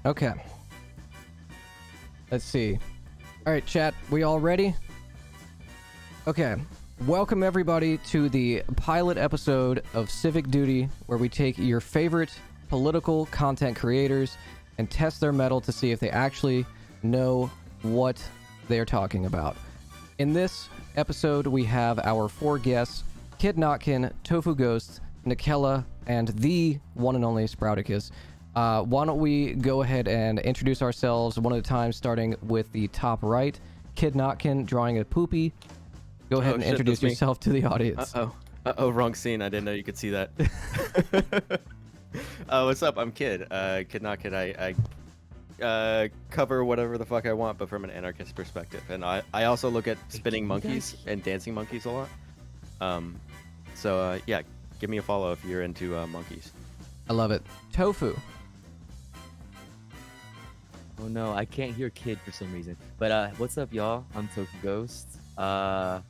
Okay. Let's see. All right, chat, we all ready? Okay. Welcome everybody to the pilot episode of Civic Duty, where we take your favorite political content creators and test their mettle to see if they actually know what they are talking about. In this episode, we have our 4 guests, Kid Notkin, Tofu Ghost, Nikella, and the one and only Sprouticus. Why don't we go ahead and introduce ourselves one at a time, starting with the top right. Kid Notkin drawing a poopy. Go ahead and introduce yourself to the audience. Uh-oh, wrong scene. I didn't know you could see that. What's up? I'm Kid. Kid Notkin. I cover whatever the fuck I want, but from an anarchist perspective. And I also look at spinning monkeys and dancing monkeys a lot. Yeah, give me a follow if you're into monkeys. I love it. Tofu. Oh no, I can't hear Kid for some reason. But what's up, y'all? I'm Tofu Ghost. I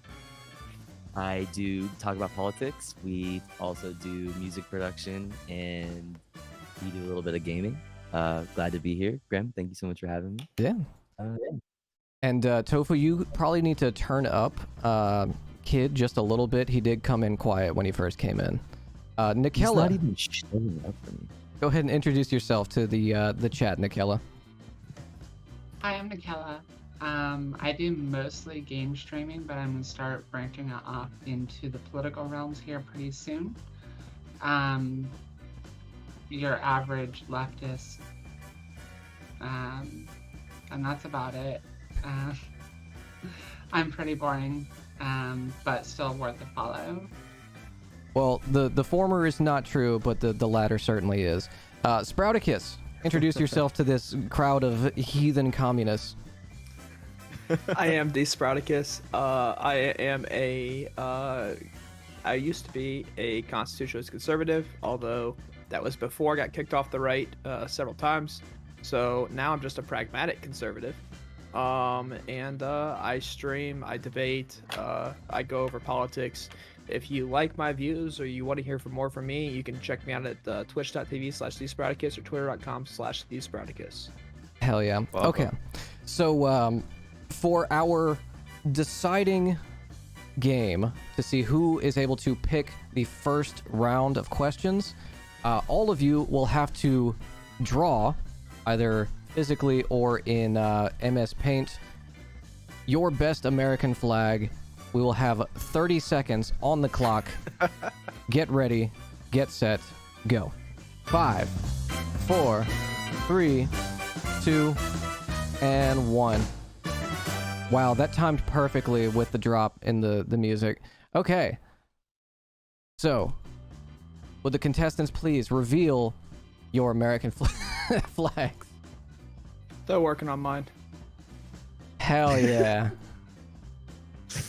do talk about politics. We also do music production, and we do a little bit of gaming. Glad to be here. Graham, thank you so much for having me. Yeah. And Tofu, you probably need to turn up Kid just a little bit. He did come in quiet when he first came in. Nikella. He's not even showing up for me. Go ahead and introduce yourself to the chat, Nikella. Hi, I'm Nikella. I do mostly game streaming, but I'm going to start branching off into the political realms here pretty soon. Your average leftist. And that's about it. I'm pretty boring, but still worth a follow. Well, the former is not true, but the latter certainly is. Sprouticus, introduce yourself to this crowd of heathen communists. I am the Sprouticus. I used to be a constitutionalist conservative, although that was before I got kicked off the right several times. So now I'm just a pragmatic conservative. I stream, I debate, I go over politics. If you like my views or you want to hear more from me, you can check me out at twitch.tv/thesprouticus or twitter.com/thesprouticus. Hell yeah. Welcome. Okay. So, for our deciding game to see who is able to pick the first round of questions, all of you will have to draw, either physically or in MS Paint, your best American flag. We will have 30 seconds on the clock. Get ready, get set, go. 5, 4, 3, 2, and 1. Wow, that timed perfectly with the drop in the music. Okay. So, would the contestants please reveal your American flags? They're working on mine. Hell yeah.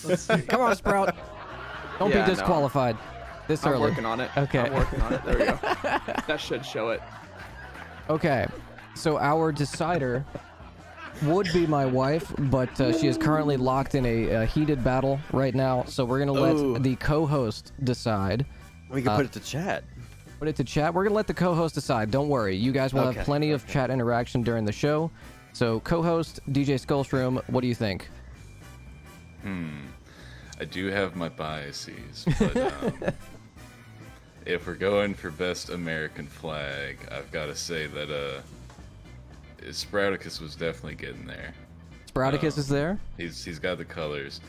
Let's see. Come on, Sprout. Don't Yeah, be disqualified this I'm early. working on it. Okay. I'm working on it. There we go. That should show it. Okay. So our decider would be my wife, but she is currently locked in a heated battle right now. So we're going to let the co-host decide. We can put it to chat. Put it to chat. We're going to let the co-host decide. Don't worry. You guys will have plenty of chat interaction during the show. So co-host, DJ Skullshroom, what do you think? I do have my biases, but if we're going for best American flag, I've got to say that Sprouticus was definitely getting there. Sprouticus is there? He's got the colors.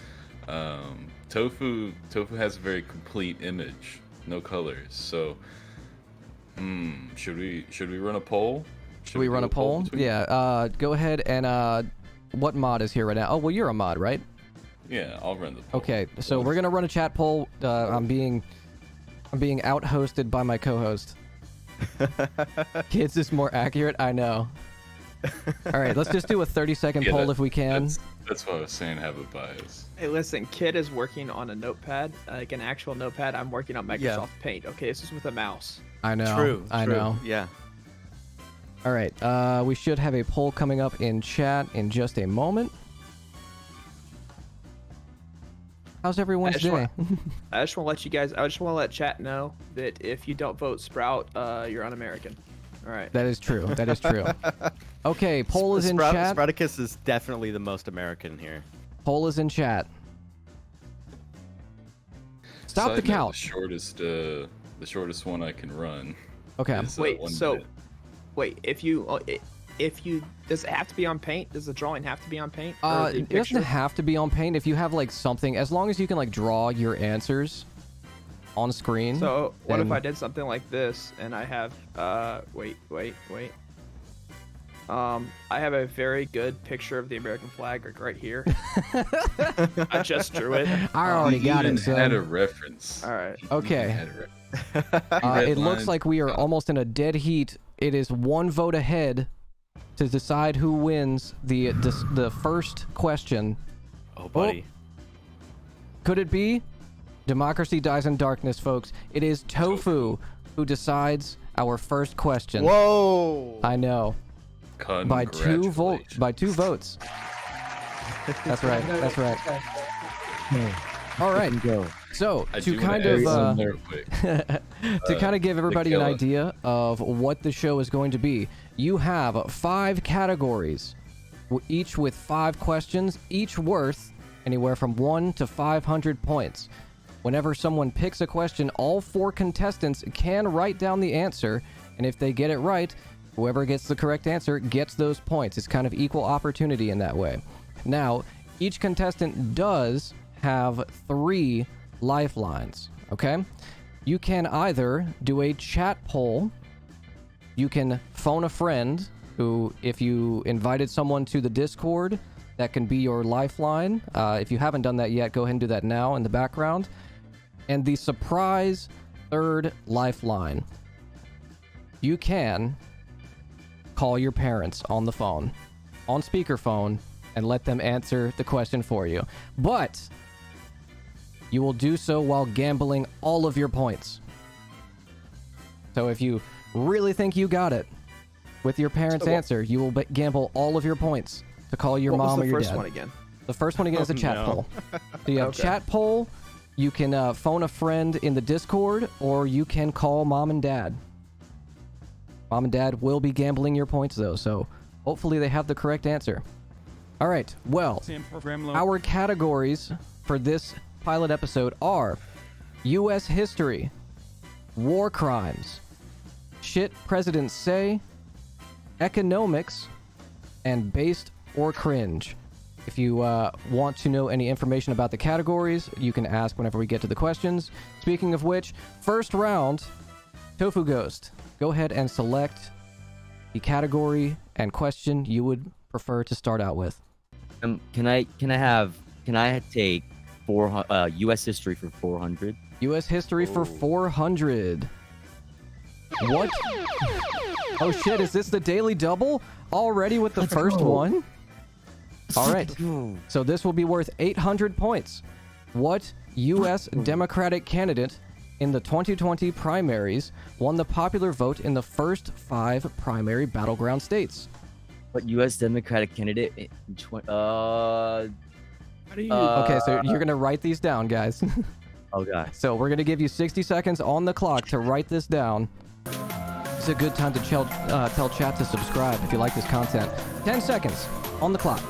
Tofu has a very complete image, no colors. So, should we run a poll? Should we run a poll? Yeah. Go ahead and what mod is here right now? Oh, well, you're a mod, right? Yeah, I'll run the poll. Okay, so we're gonna run a chat poll. I'm being out-hosted by my co-host. Kids is more accurate. I know. All right, let's just do a 30-second poll if we can. That's what I was saying. Have a bias. Hey, listen, Kid is working on a notepad, like an actual notepad. I'm working on Microsoft Paint. Okay, this is with a mouse. I know. True. I know. Yeah. All right. We should have a poll coming up in chat in just a moment. How's everyone's day? I just want to let you guys, I just want to let chat know that if you don't vote Sprout, you're un-American. All right. That is true. That is true. Okay, poll is in chat. Spartacus is definitely the most American here. Poll is in chat. Stop the Side note, count. The shortest one I can run. Okay. is, Wait, 1 so minute. wait, if you does it have to be on paint? Does the drawing have to be on paint? Or the It doesn't picture? have to be on paint. If you have like something, as long as you can like draw your answers on screen. So what if then- I did something like this and I have wait. I have a very good picture of the American flag like right here. I just drew it. I already You got even it, had a son. reference. All right. You even Okay. had a reference. It looks lines. like we are almost in a dead heat. It is one vote ahead to decide who wins the first question. Oh, buddy. Could it be? Democracy dies in darkness, folks. It is Tofu who decides our first question. Whoa! I know. By two Congratulations. votes. That's right. That's right. All right. Go. So I to do wanna kind add of something there quick. to kind of give everybody an Nikela. idea of what the show is going to be, you have 5 categories, each with 5 questions, each worth anywhere from 1 to 500 points. Whenever someone picks a question, all 4 contestants can write down the answer, and if they get it right, whoever gets the correct answer gets those points. It's kind of equal opportunity in that way. Now, each contestant does have 3 lifelines, okay? You can either do a chat poll, you can phone a friend who, if you invited someone to the Discord, that can be your lifeline. If you haven't done that yet, go ahead and do that now in the background. And the surprise 3rd lifeline, you can call your parents on the phone, on speakerphone, and let them answer the question for you. But you will do so while gambling all of your points. So if you really think you got it with your parents' So what- answer, you will gamble all of your points to call your What was mom the or your first dad. one again? The first one again is a chat no. poll. So you have Okay. chat poll, you can phone a friend in the Discord, or you can call mom and dad. Mom and dad will be gambling your points though, so hopefully they have the correct answer. All right, well, our categories for this pilot episode are U.S. history, war crimes, shit presidents say, economics, and based or cringe. If you want to know any information about the categories, you can ask whenever we get to the questions. Speaking of which, first round, Tofu Ghost, go ahead and select the category and question you would prefer to start out with. Can I take U.S. history for 400? U.S. history for 400. What? Oh shit, is this the daily double? Already with the first go. one? Alright, so this will be worth 800 points. What U.S. Democratic candidate in the 2020 primaries won the popular vote in the first 5 primary battleground states? What U.S. Democratic candidate? How do you? Okay, so you're gonna write these down, guys. Oh god. So we're gonna give you 60 seconds on the clock to write this down. It's a good time to tell chat to subscribe if you like this content. 10 seconds on the clock.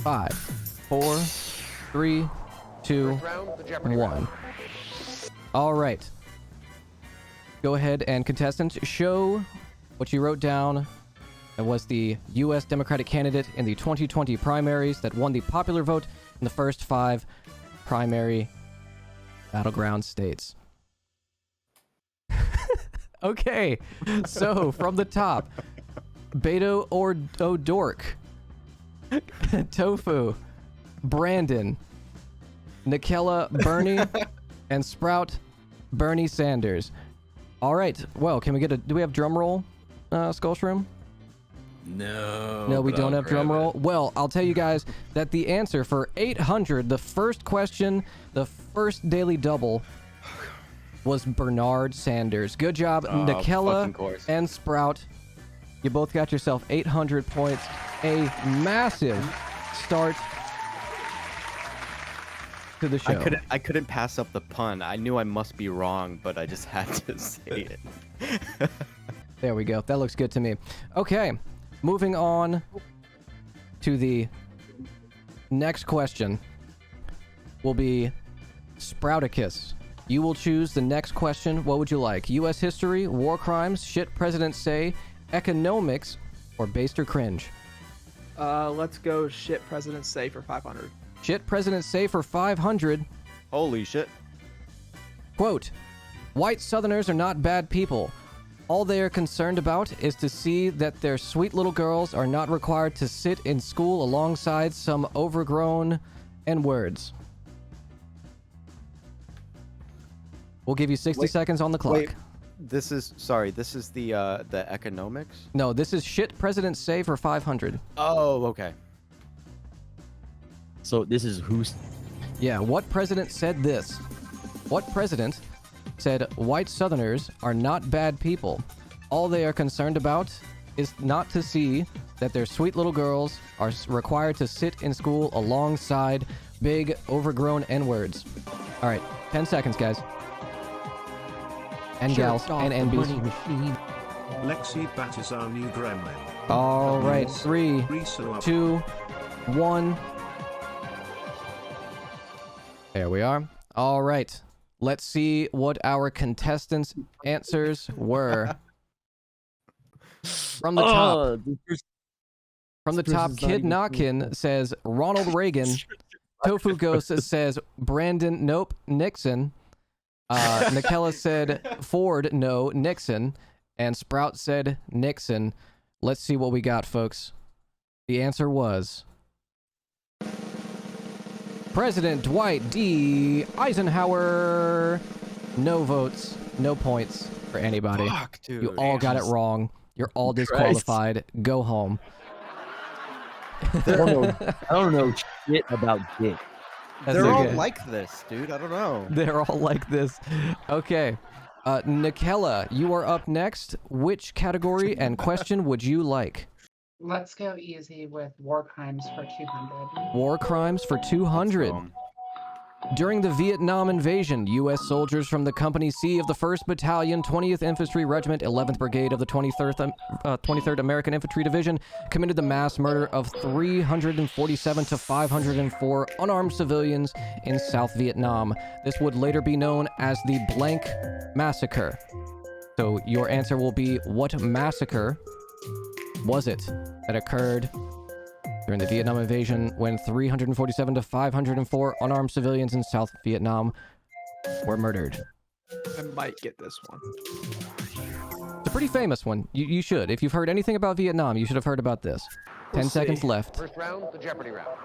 Five, four, three, two, one. All right. Go ahead and contestants, show what you wrote down. That was the U.S. Democratic candidate in the 2020 primaries that won the popular vote in the first 5 primary battleground states. Okay, so from the top, Beto or Dork, Tofu, Brandon, Nikela, Bernie, and Sprout, Bernie Sanders. All right, well, can we get do we have drum roll, Skullshroom? No. No, we but don't I'll have drum grab roll. it. Well, I'll tell you guys that the answer for 800, the first question, the first daily double, was Bernard Sanders. Good job, fucking Nikela course. and Sprout. You both got yourself 800 points. A massive start to the show. I couldn't pass up the pun. I knew I must be wrong, but I just had to say it. There we go. That looks good to me. Okay, moving on to the next question will be Sprouticus. You will choose the next question. What would you like? U.S. history, war crimes, shit presidents say, economics, or based or cringe? Let's go shit presidents say for 500. Shit presidents say for 500. Holy shit. Quote, white Southerners are not bad people. All they are concerned about is to see that their sweet little girls are not required to sit in school alongside some overgrown N-words. We'll give you 60 seconds on the clock. Wait, this is the economics? No, this is shit presidents say for 500. Oh, okay. So this is who's. Yeah, what president said this? What president said white Southerners are not bad people? All they are concerned about is not to see that their sweet little girls are required to sit in school alongside big, overgrown N-words. All right, 10 seconds, guys. And gals, and NBs. Lexi Bat is our new gremlin. All right, 3, 2, 1. There we are. All right. Let's see what our contestants' answers were. From the top, Kid Knockin says Ronald Reagan. Tofu Ghost says Brandon, nope, Nixon. Nikela said Ford, no, Nixon. And Sprout said Nixon. Let's see what we got, folks. The answer was President Dwight D. Eisenhower. No votes, no points for anybody. Fuck, dude. You all got it wrong. You're all disqualified. Go home. I don't know shit about dick. That's They're all okay. like this, dude. I don't know. They're all like this. Okay. Nikela, you are up next. Which category and question would you like? Let's go easy with war crimes for 200. War crimes for 200. During the Vietnam invasion, U.S. soldiers from the Company C of the 1st Battalion, 20th Infantry Regiment, 11th Brigade of the 23rd American Infantry Division committed the mass murder of 347 to 504 unarmed civilians in South Vietnam. This would later be known as the Blank Massacre. So your answer will be, what massacre was it that occurred during the Vietnam invasion when 347 to 504 unarmed civilians in South Vietnam were murdered? I might get this one. It's a pretty famous one. You should. If you've heard anything about Vietnam, you should have heard about this. 10 seconds left. First round, the Jeopardy round.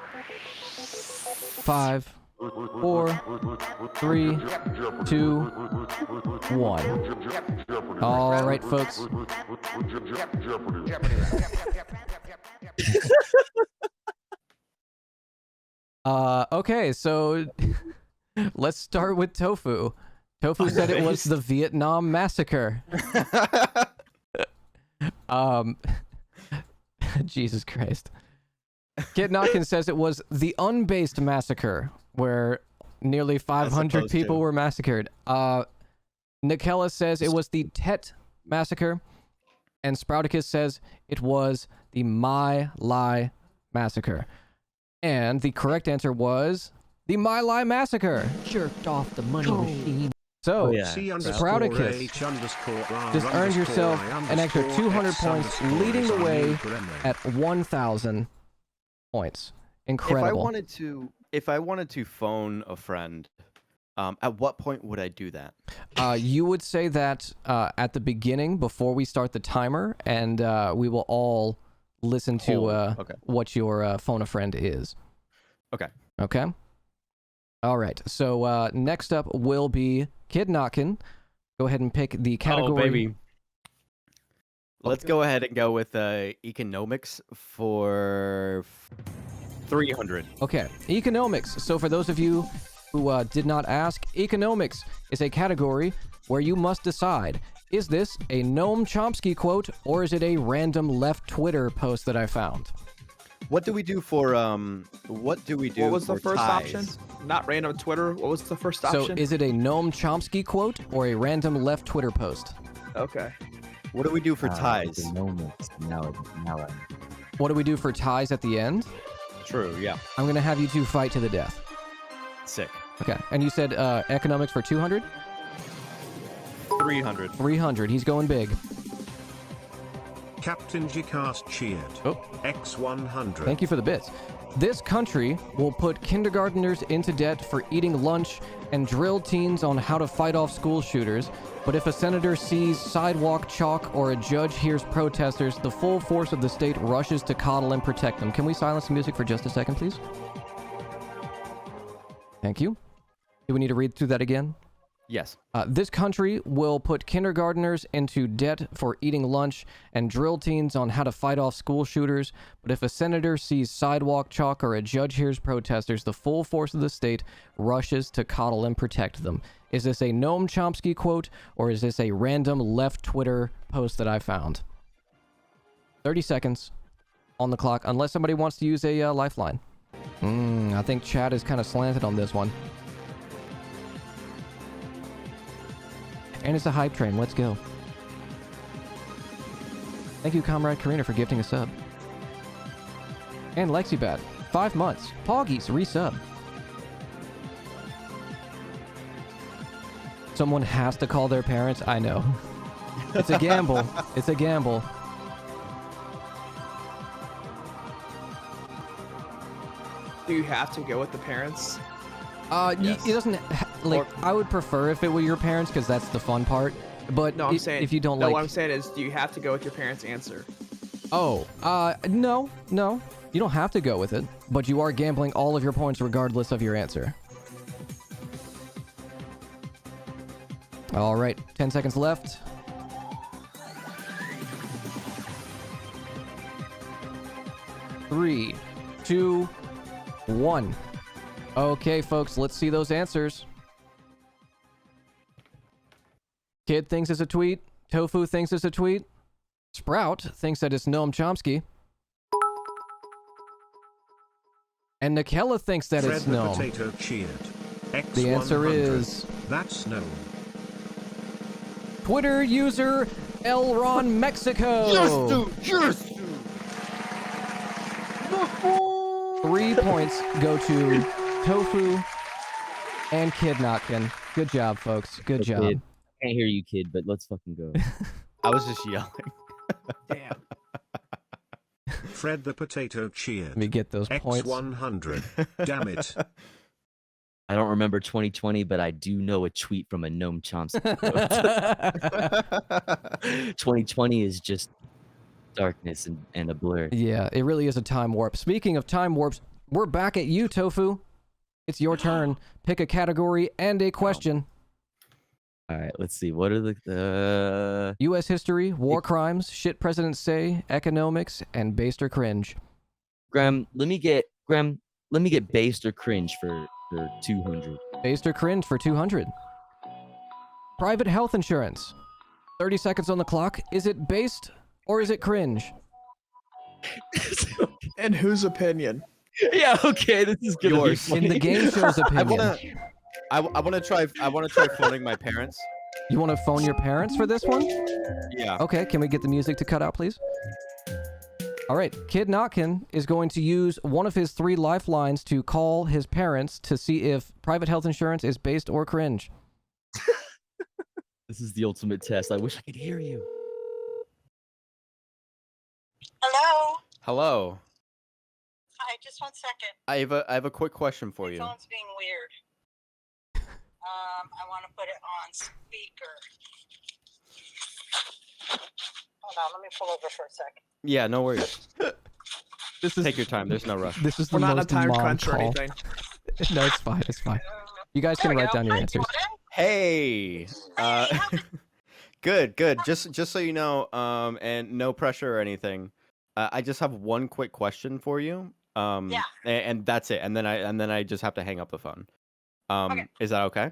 5, 4, 3, 2, 1. All right, folks. Okay, so let's start with Tofu. Tofu said it was the Vietnam Massacre. Jesus Christ. Kid Knockin says it was the Unbased Massacre, where nearly 500 people were massacred. Nikela says it was the Tet Massacre, and Sprouticus says it was the My Lai Massacre. And the correct answer was the My Lai Massacre. Jerked off the money machine. So, Sprouticus just earned yourself an extra 200 points, leading the way at 1,000 points. Incredible. If I wanted to phone a friend, at what point would I do that? You would say that at the beginning, before we start the timer, and we will all listen to what your phone a friend is. Okay. Okay? All right. So next up will be Kid Knockin. Go ahead and pick the category. Oh, baby. Let's go ahead and go with economics for 300. Okay. Economics. So for those of you who did not ask, economics is a category where you must decide, is this a Noam Chomsky quote or is it a random left Twitter post that I found? What do we do for What do we do? What was the for first ties? option? Not random Twitter. What was the first So option? is it a Noam Chomsky quote or a random left Twitter post? Okay. What do we do for ties? The moments. Now I What do we do for ties at the end? True. Yeah. I'm gonna have you two fight to the death. Sick. Okay. And you said economics for 200? 300. 300. He's going big. Captain Jcast cheered. Oh. X100. Thank you for the bits. This country will put kindergarteners into debt for eating lunch and drill teens on how to fight off school shooters. But if a senator sees sidewalk chalk or a judge hears protesters, the full force of the state rushes to coddle and protect them. Can we silence the music for just a second, please? Thank you. Do we need to read through that again? Yes. This country will put kindergarteners into debt for eating lunch and drill teens on how to fight off school shooters. But if a senator sees sidewalk chalk or a judge hears protesters, the full force of the state rushes to coddle and protect them. Is this a Noam Chomsky quote, or is this a random left Twitter post that I found? 30 seconds on the clock, unless somebody wants to use a lifeline. I think chat is kind of slanted on this one. And it's a hype train. Let's go. Thank you, Comrade Karina, for gifting a sub. And Lexibat, 5 months. Poggies, resub. Someone has to call their parents. I know. It's a gamble. It's a gamble. Do you have to go with the parents? Yes. It doesn't like. I would prefer if it were your parents because that's the fun part. But No, I'm saying if you don't no, like, what I'm saying is, do you have to go with your parents' answer? no, you don't have to go with it, but you are gambling all of your points regardless of your answer. All right, 10 seconds left. Three, two, one. Okay, folks, let's see those answers. Kid thinks it's a tweet. Tofu thinks it's a tweet. Sprout thinks that it's Noam Chomsky. And Nikela thinks that Fred it's the Noam. Potato cheered. X100. The answer is That's no. Twitter user Elron Mexico. Yes, 3 points go to Tofu and Kidnotkin. Good job, folks. Good job. Kid. Can't hear you, kid, but let's fucking go. I was just yelling. Damn. Fred the Potato cheered. Let me get those points. X100. Damn it. I don't remember 2020, but I do know a tweet from a Noam Chomsky quote. 2020 is just darkness and a blur. Yeah, it really is a time warp. Speaking of time warps, we're back at you, Tofu. It's your turn. Pick a category and a question. All right, let's see. What are the U.S. history, war crimes, shit presidents say, economics, and based or cringe. Graham? Let me get based or cringe for 200. Based or cringe for 200. Private health insurance. 30 seconds on the clock. Is it based or is it cringe? In whose opinion? Yeah, okay, this is gonna Yours. be funny. In the game show's opinion. I want to try phoning my parents. You want to phone your parents for this one? Yeah. Okay, can we get the music to cut out, please? All right, Kid Notkin is going to use one of his 3 lifelines to call his parents to see if private health insurance is based or cringe. This is the ultimate test. I wish I could hear you. Hello. Hello. Hi, just 1 second. I have a quick question for My you. phone's being weird. I want to put it on speaker. Hold on, let me pull over for a second. Yeah, no worries. This is Take your time. There's no rush. this is the We're not in a most time mom crunch or call. anything. No, it's fine. It's fine. You guys There can we write go. down your Hi, answers. Jordan. Hey. Hey, Good. Just so you know, and no pressure or anything. I just have one quick question for you. Yeah. And that's it. And then I just have to hang up the phone. Okay. Is that okay?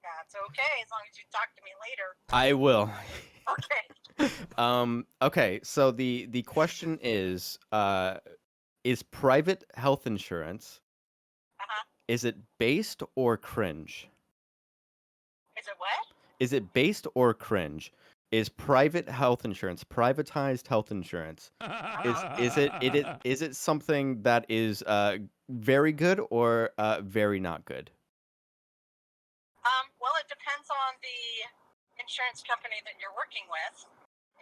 That's okay, as long as you talk to me later. I will. Okay. Okay. So the question is, is private health insurance, Uh-huh. is it based or cringe? Is it what? Is it based or cringe? Is private health insurance, privatized health insurance, is it something that is very good or very not good? Well, it depends on the insurance company that you're working with.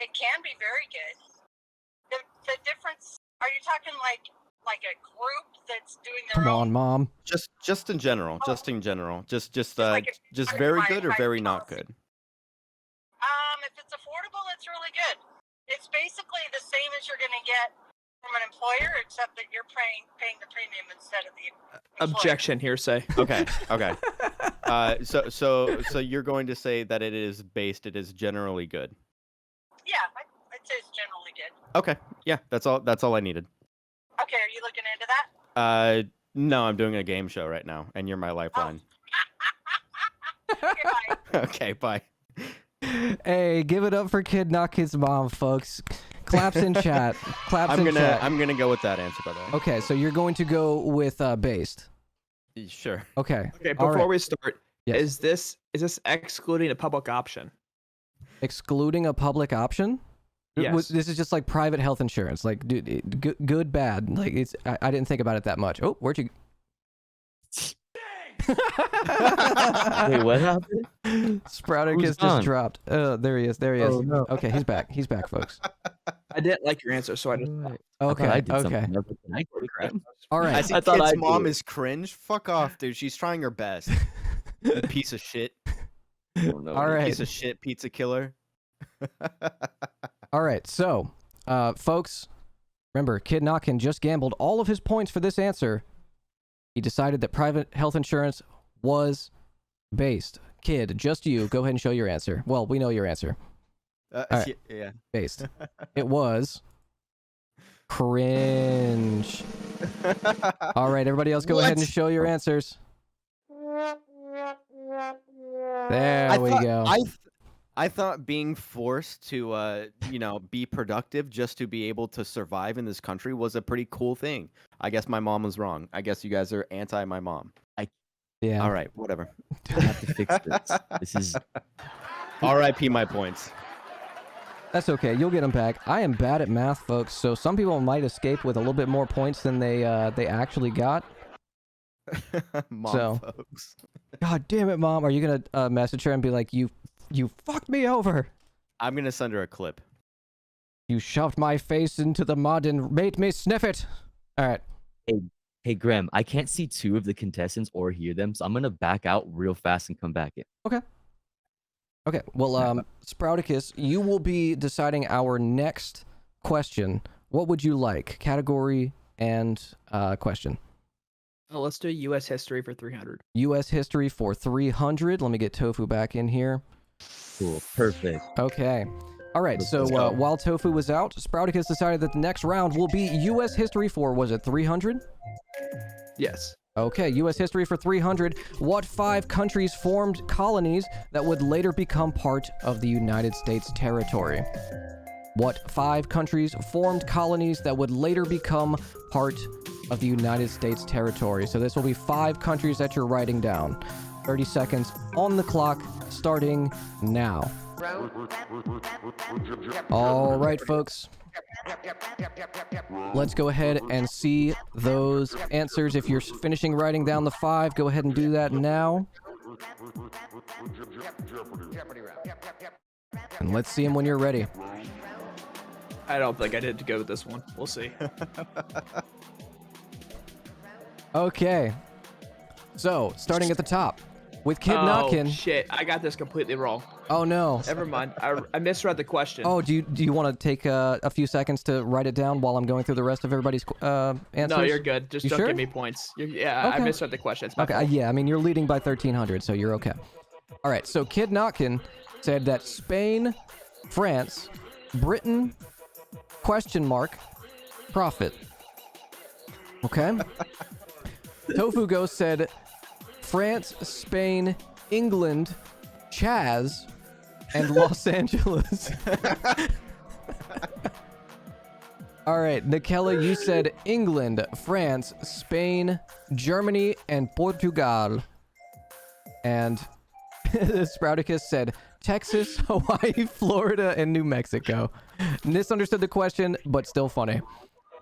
It can be very good. The difference, are you talking like a group that's doing their Come own? on, Mom. Just in general, just like a- just like very my- good or my very not policy. good? If it's affordable, it's really good. It's basically the same as you're going to get from an employer, except that you're paying the premium instead of the employer. Objection, hearsay. Okay. So you're going to say that it is generally good. Yeah, I'd say it's generally good. Okay. Yeah, that's all I needed. Okay, are you looking into that? No, I'm doing a game show right now, and you're my lifeline. Okay, bye. Okay, bye. Hey, give it up for Kid Knock His Mom, folks. Claps in chat. Claps in chat. I'm gonna go with that answer, by the way. Okay, so you're going to go with based. Sure. Okay. Okay, All before right. we start, Yes. is this excluding a public option? Excluding a public option? Yes. This is just like private health insurance. Like, dude, good, bad. Like, it's. I didn't think about it that much. Oh, where'd you? Wait, what happened? Sprouticus Who's just gone? dropped. There he is. There he is. Oh, no. Okay, he's back. He's back, folks. I didn't like your answer, so I just. Okay. I did Okay. something else. Can I go grab? All I right. see I thought kid's I'd do mom it. is cringe. Fuck off, dude. She's trying her best. You piece of shit. Oh, no. All right. Piece of shit pizza killer. All right. So, folks, remember, Kid Knockin just gambled all of his points for this answer. He decided that private health insurance was based. Kid, just you. Go ahead and show your answer. Well, we know your answer. right. Yeah. Based. It was cringe. All right, everybody else, go ahead and What? show your answers. There we go. I thought being forced to, be productive just to be able to survive in this country was a pretty cool thing. I guess my mom was wrong. I guess you guys are anti my mom. Yeah. All right, whatever. I have to fix this. This is R.I.P. my points. That's okay. You'll get them back. I am bad at math, folks, so some people might escape with a little bit more points than they actually got. Mom So- folks. God damn it, Mom. Are you going to message her and be like, you fucked me over? I'm gonna send her a clip. You shoved my face into the mud and made me sniff it. All right. Hey, Graham, I can't see two of the contestants or hear them, so I'm going to back out real fast and come back in. Okay. Well, Sprouticus, you will be deciding our next question. What would you like? Category and question. Let's do U.S. history for 300. U.S. history for 300. Let me get Tofu back in here. Cool. Perfect. Okay. All right. Let's So go. while Tofu was out, Sprouticus decided that the next round will be U.S. history for, was it 300? Yes. Okay, U.S. history for 300. What 5 countries formed colonies that would later become part of the United States territory? What 5 countries formed colonies that would later become part of the United States territory? So this will be 5 countries that you're writing down. 30 seconds on the clock, starting now. All right, folks. Let's go ahead and see those answers. If you're finishing writing down the 5, go ahead and do that now. And let's see them when you're ready. I don't think I did to go with this one. We'll see. Okay. So, starting at the top. With Kid Oh, Knockin'. shit. I got this completely wrong. Oh, no. Never mind. I misread the question. Oh, do you want to take a few seconds to write it down while I'm going through the rest of everybody's answers? No, you're good. Just You don't sure? give me points. Yeah, I Okay. misread the question. It's my Okay, fault. yeah, I mean, you're leading by 1,300, so you're okay. All right, so Kid Knockin' said that Spain, France, Britain, profit. Okay? Tofu Ghost said France, Spain, England, Chaz, and Los Angeles. All right, Nikela, you said England, France, Spain, Germany, and Portugal. And Sprouticus said Texas, Hawaii, Florida, and New Mexico. Misunderstood the question, but still funny.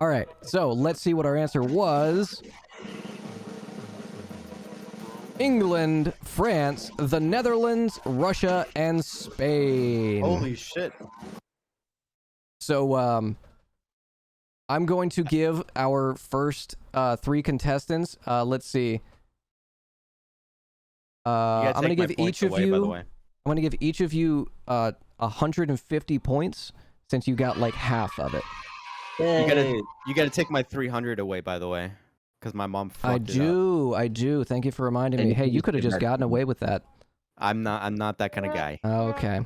All right, so let's see what our answer was. England, France, the Netherlands, Russia, and Spain. Holy shit. So, I'm going to give our first 3 contestants, let's see. I'm going to give each of you, I'm going to give each of you 150 points since you got like half of it. You gotta take my 300 away, by the way, because my mom fucked it up. I do. Thank you for reminding me. Hey, you could have just gotten away with that. I'm not that kind of guy. Okay.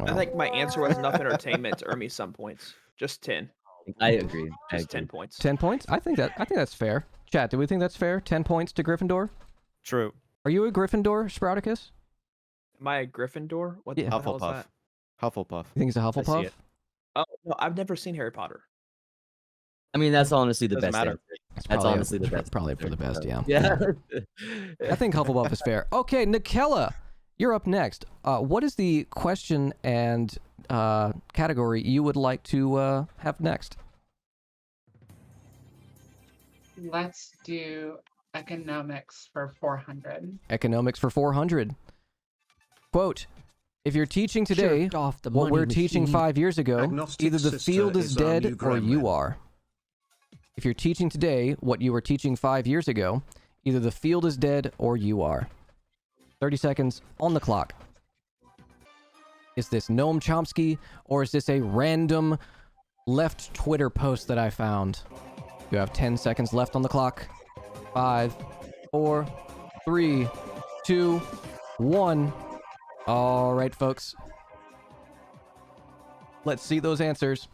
I think my answer was enough entertainment to earn me some points. Just 10. I agree. Just 10 points. 10 points? I think that's fair. Chat, do we think that's fair? 10 points to Gryffindor? True. Are you a Gryffindor, Sprouticus? Am I a Gryffindor? What the hell is Hufflepuff. that? Hufflepuff. You think it's a Hufflepuff? it. Oh, no, I've never seen Harry Potter. I mean, that's honestly the Doesn't best matter. answer. That's honestly the best. Probably for the best, yeah. Yeah. I think Hufflepuff is fair. Okay, Nikela, you're up next. What is the question and category you would like to have next? Let's do economics for 400. Economics for 400. Quote, if you're teaching today Jerked off the what money we're teaching machine. 5 years ago, Agnostic either the sister field is is our dead new or you gremlin. are. If you're teaching today what you were teaching 5 years ago, either the field is dead or you are. 30 seconds on the clock. Is this Noam Chomsky or is this a random left Twitter post that I found? You have 10 seconds left on the clock. 5, 4, 3, 2, 1. All right, folks. Let's see those answers.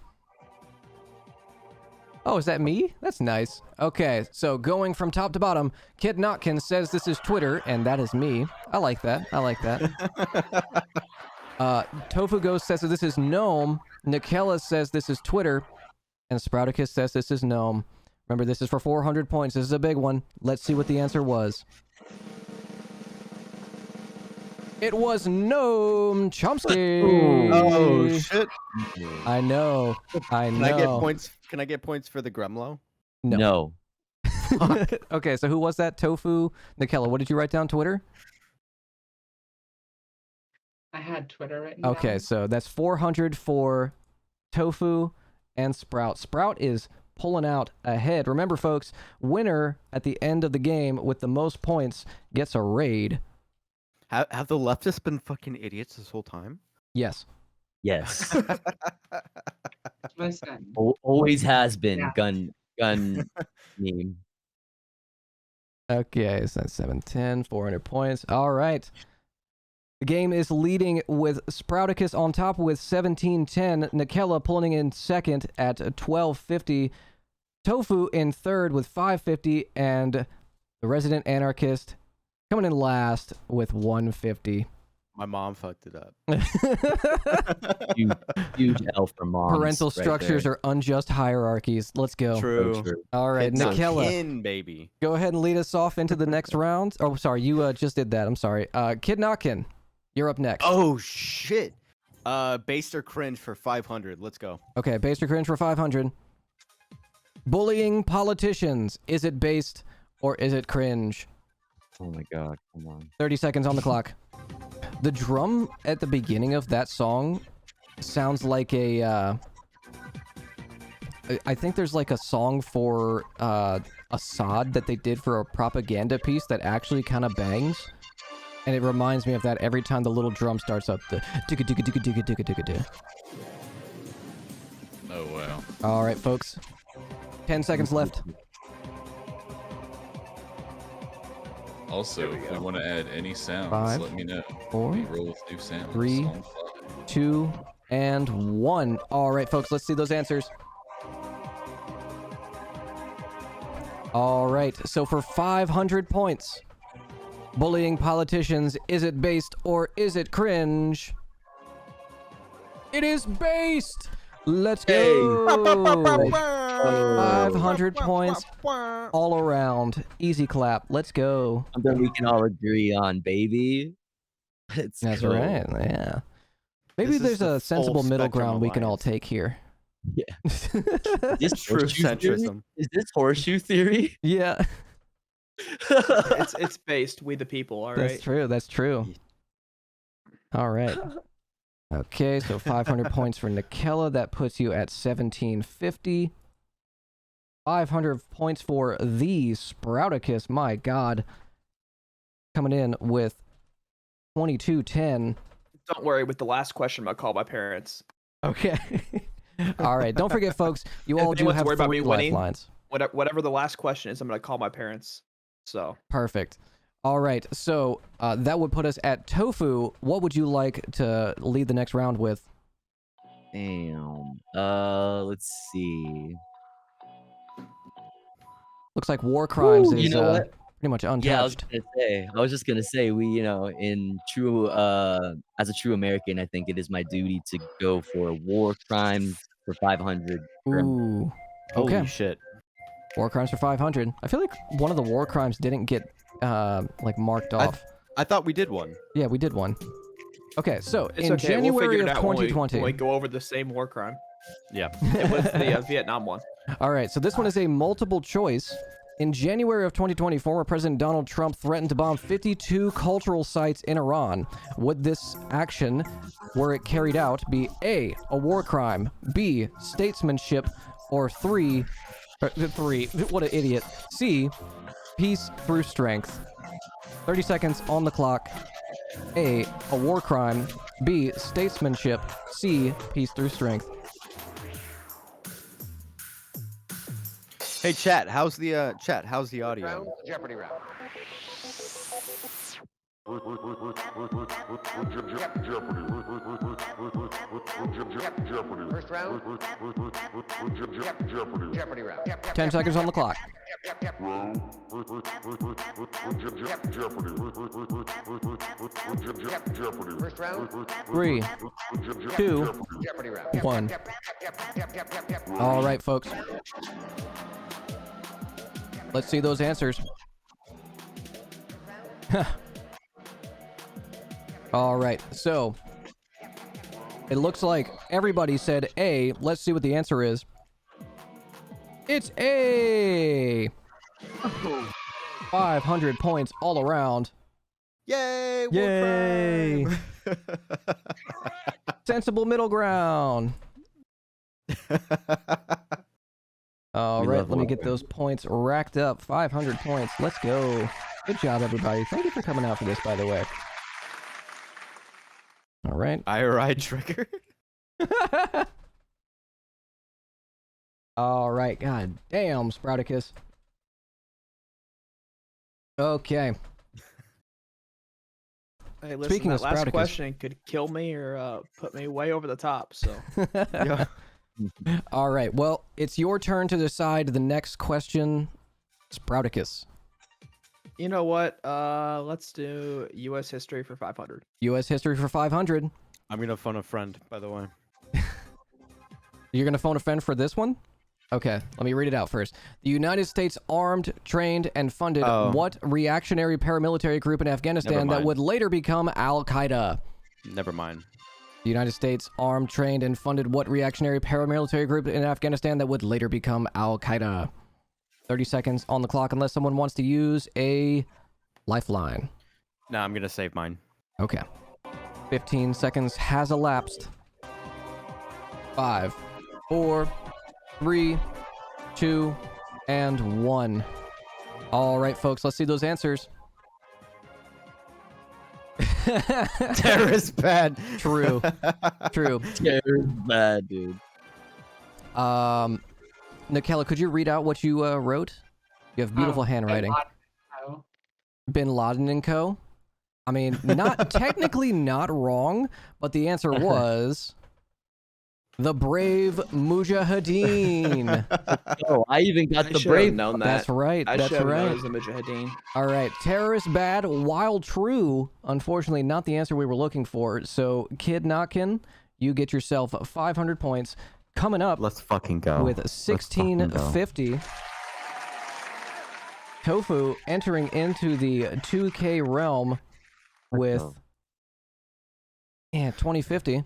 Oh, is that me? That's nice. Okay, so going from top to bottom, Kid Notkin says this is Twitter, and that is me. I like that. I like that. Tofu Ghost says that this is Gnome. Nikela says this is Twitter. And Sprouticus says this is Gnome. Remember, this is for 400 points. This is a big one. Let's see what the answer was. It was Noam Chomsky. Oh shit! I know. I know. Can I get points? Can I get points for the Gremloe? No. Okay, so who was that? Tofu? Nikela, what did you write down? Twitter? I had Twitter written Okay, down. so that's 400 for Tofu and Sprout. Sprout is pulling out ahead. Remember, folks, winner at the end of the game with the most points gets a raid. Have the leftists been fucking idiots this whole time? Yes. Yes. Listen, Always has been. Yeah. Gun meme. Okay, so that's 710, 400 points. All right. The game is leading with Sprouticus on top with 1710. Nikela pulling in second at 1250. Tofu in third with 550. And the resident anarchist coming in last with 150. My mom fucked it up. Huge L for moms. Parental right structures there. are unjust hierarchies. Let's go. True. So true. All right, It's a Nikela, kin, baby. go ahead and lead us off into the next round. Oh, sorry, you just did that. I'm sorry. Kid Notkin, you're up next. Oh shit! Based or cringe for 500. Let's go. Okay, based or cringe for 500. Bullying politicians. Is it based or is it cringe? Oh my god, come on. 30 seconds on the clock. The drum at the beginning of that song sounds like a I think there's like a song for Assad that they did for a propaganda piece that actually kind of bangs. And it reminds me of that every time the little drum starts up. The digga digga digga digga digga digga digga. Oh wow. All right, folks. 10 seconds left. Also, if we want to add any sounds, 5, let me know. 4, We roll with new sounds. 3, on the fly. 2, and 1. All right, folks, let's see those answers. All right, so for 500 points, bullying politicians, is it based or is it cringe? It is based! Let's Hey. go. Oh. 500 points all around. Easy clap. Let's go. Something we can all agree on, baby. Let's That's go. right. Yeah. Maybe This is there's the a sensible full middle spectrum ground we can all alliance. take here. Yeah. This True horseshoe theory? centrism. Is this horseshoe theory? Yeah, It's based we the people. All that's right. true. That's true. All right. Okay, so 500 points for Nikela. That puts you at 1750. 500 points for the Sprouticus. My God. Coming in with 2210. Don't worry. With the last question, I'll call my parents. Okay. All right. Don't forget, folks, you If all do anyone's have worried about 3 me winning, lifelines. Whatever the last question is, I'm gonna call my parents. So Perfect. All right. So that would put us at Tofu. What would you like to lead the next round with? Damn. Let's see. Looks like war crimes Ooh, is you know what? pretty much untouched. Yeah, I was just gonna say, we, in true, as a true American, I think it is my duty to go for war crimes for 500. Ooh. Holy Okay. shit. War crimes for 500. I feel like one of the war crimes didn't get like marked off. I thought we did one. Yeah, we did one. Okay, so it's in okay. January we'll figure it of out when 2020. we go over the same war crime. Yeah. It was the Vietnam one. All right, so this one is a multiple choice. In January of 2020, former President Donald Trump threatened to bomb 52 cultural sites in Iran. Would this action, were it carried out, be A, a war crime, B, statesmanship, or three, what an idiot, C, peace through strength? 30 seconds on the clock. A war crime, B, statesmanship, C, peace through strength. Hey chat, how's the audio? Jeopardy round. First round. Jeopardy round. 10 seconds on the clock. First round. 3, 2, Jeopardy round. 1. All right, folks. Let's see those answers. All right, so it looks like everybody said A. Let's see what the answer is. It's A. 500 points all around. Yay! War Yay! crime! Sensible middle ground. All right, let me get those points racked up. 500 points. Let's go. Good job, everybody. Thank you for coming out for this, by the way. All right. IRI trigger. All right. God damn, Sprouticus. Okay. Hey, listen, Speaking that of last Sprouticus. question could kill me or put me way over the top. So Yeah. All right. Well, it's your turn to decide the next question, Sprouticus. you know what? Let's do U.S. history for 500. U.S. history for 500. I'm gonna phone a friend, by the way. You're going to phone a friend for this one? Okay, let me read it out first. The United States armed, trained, and funded what reactionary paramilitary group in Afghanistan that would later become Al-Qaeda? Never mind. The United States armed, trained, and funded what reactionary paramilitary group in Afghanistan that would later become Al-Qaeda? 30 seconds on the clock unless someone wants to use a lifeline. No, I'm gonna save mine. Okay. 15 seconds has elapsed. 5, 4, 3, 2, and 1. All right, folks, let's see those answers. Terrorist bad. True. True. Terror's bad, dude. Nikela, could you read out what you wrote? You have beautiful handwriting. Bin Laden and Co. I mean, not technically not wrong, but the answer was the brave Mujahideen. Oh, I even got the brave. Known that. That's right. I That's should have known right. it was the Mujahideen. All right, terrorist bad, while true. Unfortunately, not the answer we were looking for. So, Kid Knockin, you get yourself 500 points. Coming up Let's fucking go. with Let's fucking go. 1650. Tofu entering into the 2K realm with 2050.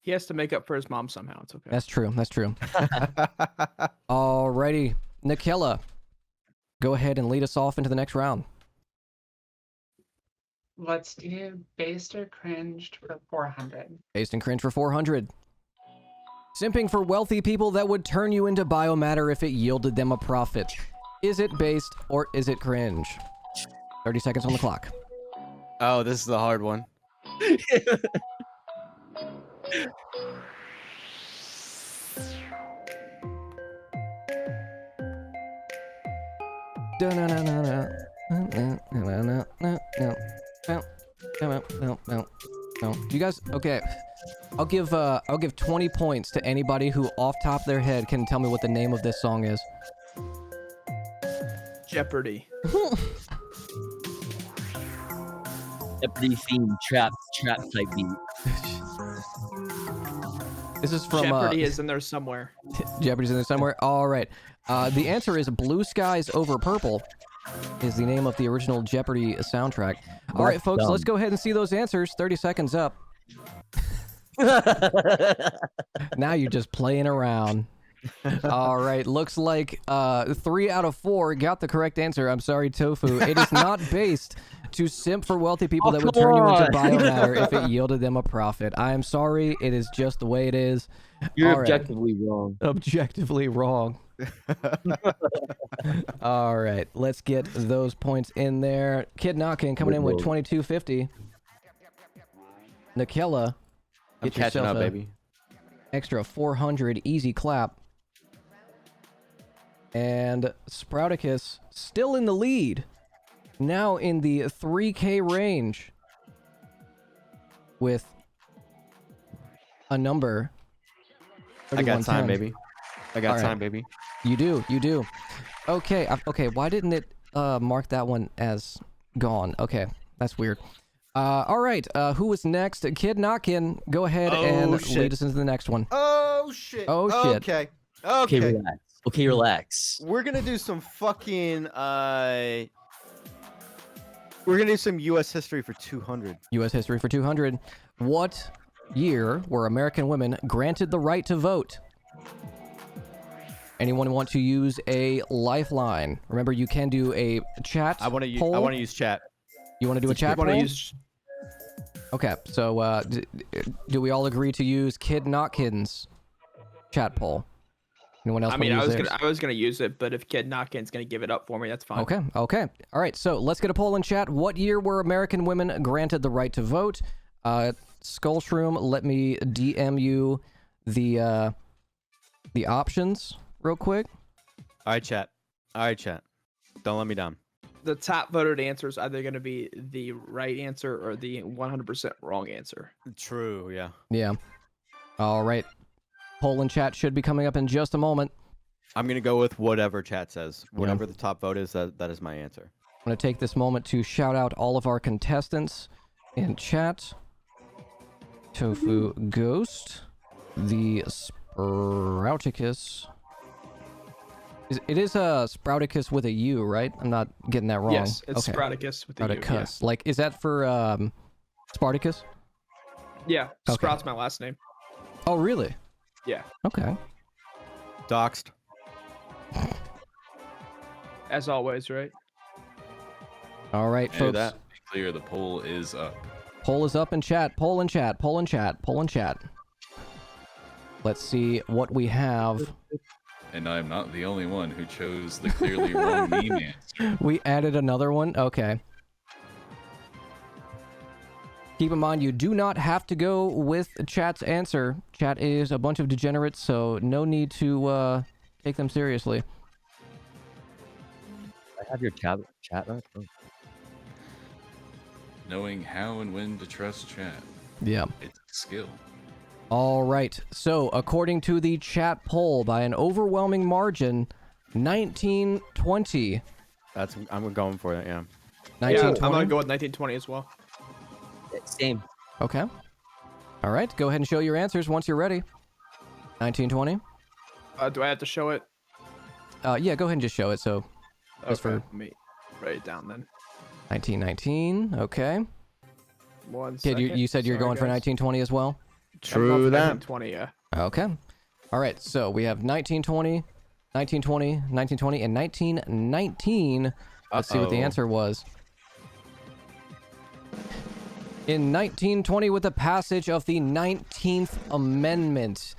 He has to make up for his mom somehow. It's okay. That's true. That's true. Alrighty, Nikela, go ahead and lead us off into the next round. Let's do based or cringed for 400. Based and cringe for 400. Simping for wealthy people that would turn you into biomatter if it yielded them a profit. Is it based or is it cringe? 30 seconds on the clock. Oh, this is the hard one. You guys, okay. I'll give 20 points to anybody who off top of their head can tell me what the name of this song is. Jeopardy. Jeopardy theme trap type beat. This is from Jeopardy is in there somewhere. Jeopardy's in there somewhere. All right. The answer is Blue Skies Over Purple is the name of the original Jeopardy soundtrack. All right, folks, let's go ahead and see those answers. 30 seconds up. Now you're just playing around. All right, looks like 3 out of 4 got the correct answer. I'm sorry, Tofu. It is not based to simp for wealthy people that would turn you into biomatter if it yielded them a profit. I am sorry. It is just the way it is. You're All right. objectively wrong. Objectively wrong. All right, let's get those points in there. Kid Knockin coming in with 2250. Nikela, I'm get catching yourself up, a baby. extra 400 easy clap. And Sprouticus still in the lead. Now in the 3K range with a number. I got 3110. time, baby. I got All time, right. baby. You do. Okay, okay. Why didn't it mark that one as gone? Okay, that's weird. All right. Who is next? Kid Knockin, go ahead and lead us into the next one. Oh shit. Oh, shit. Okay. Okay, relax. Okay, relax. We're gonna do some fucking we're gonna do some U.S. history for 200. U.S. history for 200. What year were American women granted the right to vote? Anyone want to use a lifeline? Remember, you can do a chat. I want to use. poll. I want to use chat. You want to do a chat Want poll? to use? Okay, so do we all agree to use Kid Knockin's chat poll? Anyone else? I mean, wanna use theirs? I was gonna use it, but if Kid Knockin's gonna give it up for me, that's fine. Okay. All right, so let's get a poll in chat. What year were American women granted the right to vote? Skullshroom, let me DM you the options real quick. All right, chat. Don't let me down. The top voted answer is either gonna be the right answer or the 100% wrong answer. True. Yeah. Yeah. All right. Poll in chat should be coming up in just a moment. I'm gonna go with whatever chat says. Whatever the top vote is, that is my answer. I'm going to take this moment to shout out all of our contestants in chat. Tofu Ghost, the Sprouticus. It is a Sprouticus with a U, right? I'm not getting that wrong. Yes, it's okay. Sprouticus with the U. Sprouticus. Like, is that for Spartacus? Yeah, Okay. Sprout's my last name. Oh, really? Yeah, Okay. Doxed. as always, right? All right, Hey, folks. that to be clear, the poll is up. Poll is up in chat. Poll in chat. Let's see what we have. And I'm not the only one who chose the clearly wrong meme answer. We added another one. Okay. Keep in mind, you do not have to go with chat's answer. Chat is a bunch of degenerates, so no need to take them seriously. I have your chat up. Oh. Knowing how and when to trust chat. Yeah. It's a skill. All right. So, according to the chat poll, by an overwhelming margin, 1920. I'm going for it. Yeah. Yeah, I'm 1920. gonna go with 1920 as well. Same. Okay. All right. Go ahead and show your answers once you're ready. 1920? Do I have to show it? Yeah, go ahead and just show it. So, just for Let me write it down then. 1919. Okay. One Kid, second. you said you're Sorry, going for guys. 1920 as well? True that. 1920, yeah. Okay. All right. So we have 1920, 1920, 1920, and 1919. Let's see what the Uh-oh. answer was. In 1920, with the passage of the 19th Amendment,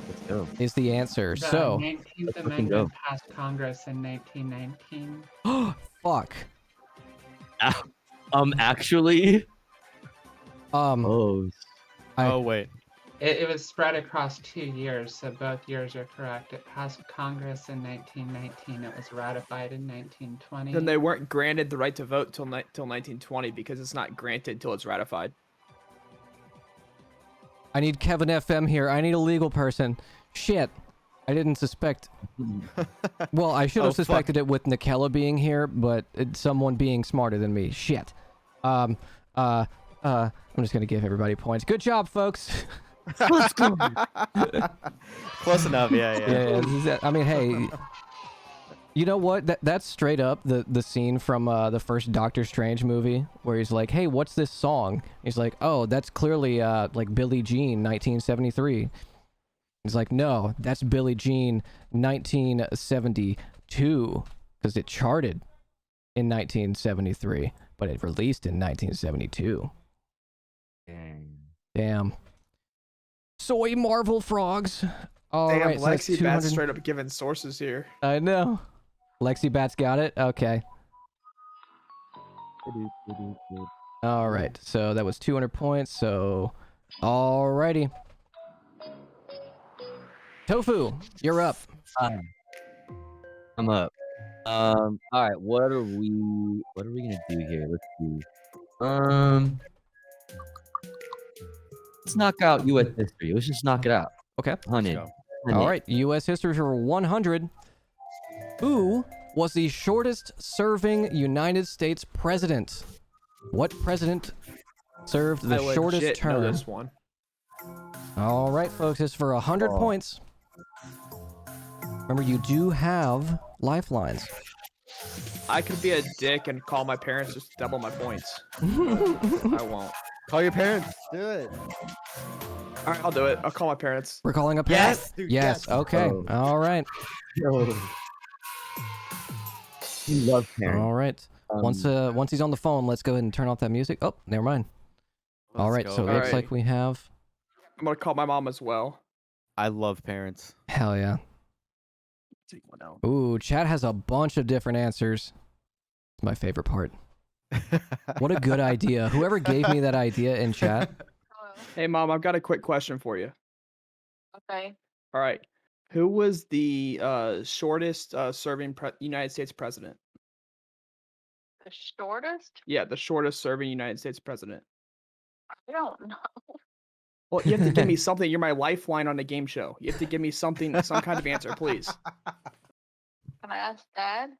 Let's go. is the answer. The So, 19th let's fucking Amendment passed Congress in 1919. fuck. Actually. Oh, Oh. Wait. It was spread across 2 years, so both years are correct. It passed Congress in 1919. It was ratified in 1920. Then they weren't granted the right to vote till 1920 because it's not granted till it's ratified. I need Kevin FM here. I need a legal person. Shit. I didn't suspect. Well, I should have Oh, fuck. suspected it with Nikella being here, but it's someone being smarter than me. Shit. I'm just gonna give everybody points. Good job, folks. Let's go. Close enough. Yeah. I mean, hey, you know what? That's straight up the scene from the first Doctor Strange movie where he's like, "Hey, what's this song?" He's like, "Oh, that's clearly like Billie Jean, 1973." He's like, "No, that's Billie Jean, 1972, because it charted in 1973, but it released in 1972." Dang. Damn. Soy Marvel frogs. All Damn, right, so that's Lexi 200 Bat's straight up giving sources here. I know. Lexi Bat's got it. Okay. All right. So that was 200 points. So, alrighty. Tofu, you're up. I'm up. All right. What are we gonna do here? Let's see. Let's knock out U.S. history. Let's just knock it out. Okay. 100. go. All right. U.S. history for 100. Who was the shortest serving United States president? What president served the I shortest legit know term? this one. All right, folks. It's for 100 points. Remember, you do have lifelines. I could be a dick and call my parents just to double my points. I won't. Call your parents. Do it. All right, I'll do it. I'll call my parents. We're calling a parent? Yes, dude, Yes. yes. Okay. Oh. All right. He loves parents. All right. Once he's on the phone, let's go ahead and turn off that music. Oh, never mind. All Let's right. go. So it All looks right. like we have. I'm gonna call my mom as well. I love parents. Hell yeah. Take one out. Ooh, chat has a bunch of different answers. It's my favorite part. What a good idea. Whoever gave me that idea in chat. Hello. Hey, mom, I've got a quick question for you. Okay. All right, who was the shortest serving United States president? The shortest? Yeah, the shortest serving United States president. I don't know. Well, you have to give me something. You're my lifeline on the game show. You have to give me something, some kind of answer, please. Can I ask Dad?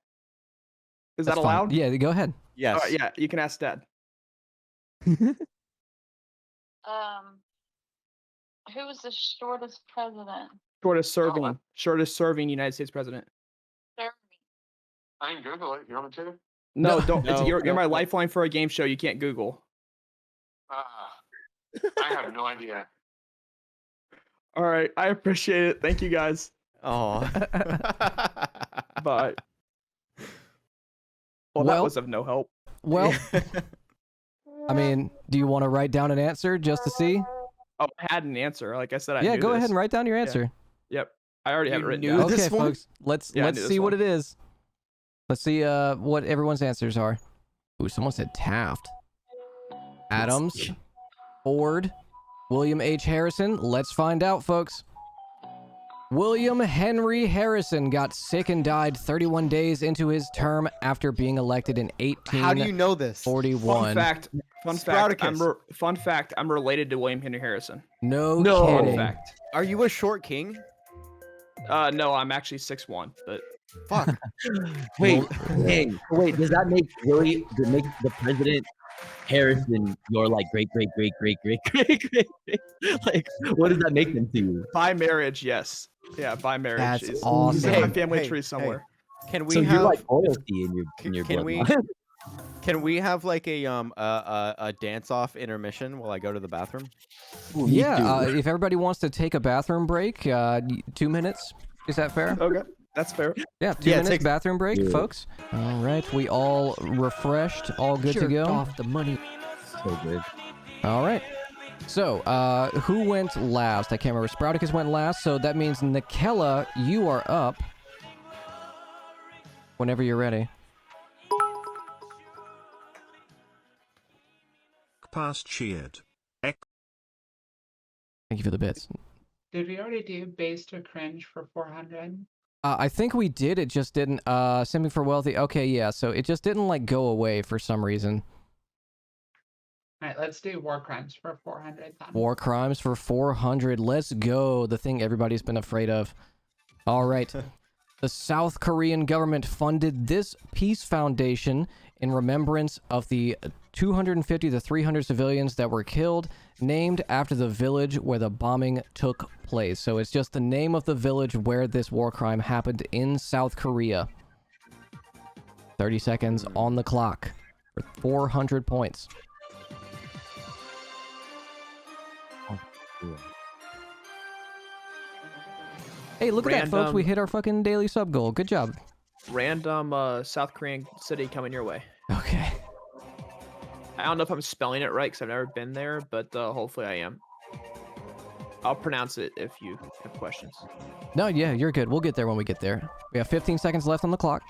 Is That's that fine. allowed? Yeah, go ahead. Yes. All right, yeah, you can ask Dad. Who was the shortest president? Shortest serving United States president. Serve me. I can Google it. You want me to? No, No. don't. No, You're my no. lifeline for a game show. You can't Google. I have no idea. All right, I appreciate it. Thank you guys. Oh. Bye. Well, that Well- was of no help. Well, I mean, do you want to write down an answer just to see? Oh, I had an answer. Like I said, I Yeah, knew go this. ahead and write down your answer. Yep, I already have it You written knew down. this Okay, one? folks. Let's Yeah, I let's knew this see what one. it is. Let's see what everyone's answers are. Ooh, someone said Taft. Adams, Ford, William H. Harrison. Let's find out, folks. William Henry Harrison got sick and died 31 days into his term after being elected in How do you know this? 1841. Fun fact. Sprouticus. Fun fact. I'm related to William Henry Harrison. No Fun kidding. fact. Are you a short king? No, I'm actually 6'1", but Fuck. Wait, does that make the president Harrison, you're like great. Like, what does that make them to you? By marriage, yes. Yeah, by marriage. That's He's awesome. in my family Hey, tree hey. somewhere. Can we So have you're like royalty in your can we bloodline. can we have like a dance off intermission while I go to the bathroom? Ooh, me too. If everybody wants to take a bathroom break, 2 minutes. Is that fair? Okay, that's fair. Yeah, 2 minutes take- bathroom break, Yeah. folks. All right, we all refreshed, all good to Jerked go. off the money. So good. All right. So, who went last? I can't remember. Sprouticus went last, so that means Nikella, you are up. Whenever you're ready. Past cheered. Thank you for the bits. Did we already do base to cringe for 400? I think we did. It just didn't. Simming for wealthy. Okay, yeah. So it just didn't like go away for some reason. All right, let's do war crimes for 400 then. War crimes for 400. Let's go. The thing everybody's been afraid of. All right. The South Korean government funded this peace foundation in remembrance of the 250 to 300 civilians that were killed, named after the village where the bombing took place. So it's just the name of the village where this war crime happened in South Korea. 30 seconds on the clock for 400 points. Hey, look at that, folks. We hit our fucking daily sub goal. Good job. Random South Korean city coming your way. Okay. I don't know if I'm spelling it right because I've never been there, but hopefully I am. I'll pronounce it if you have questions. No, yeah, you're good. We'll get there when we get there. We have 15 seconds left on the clock.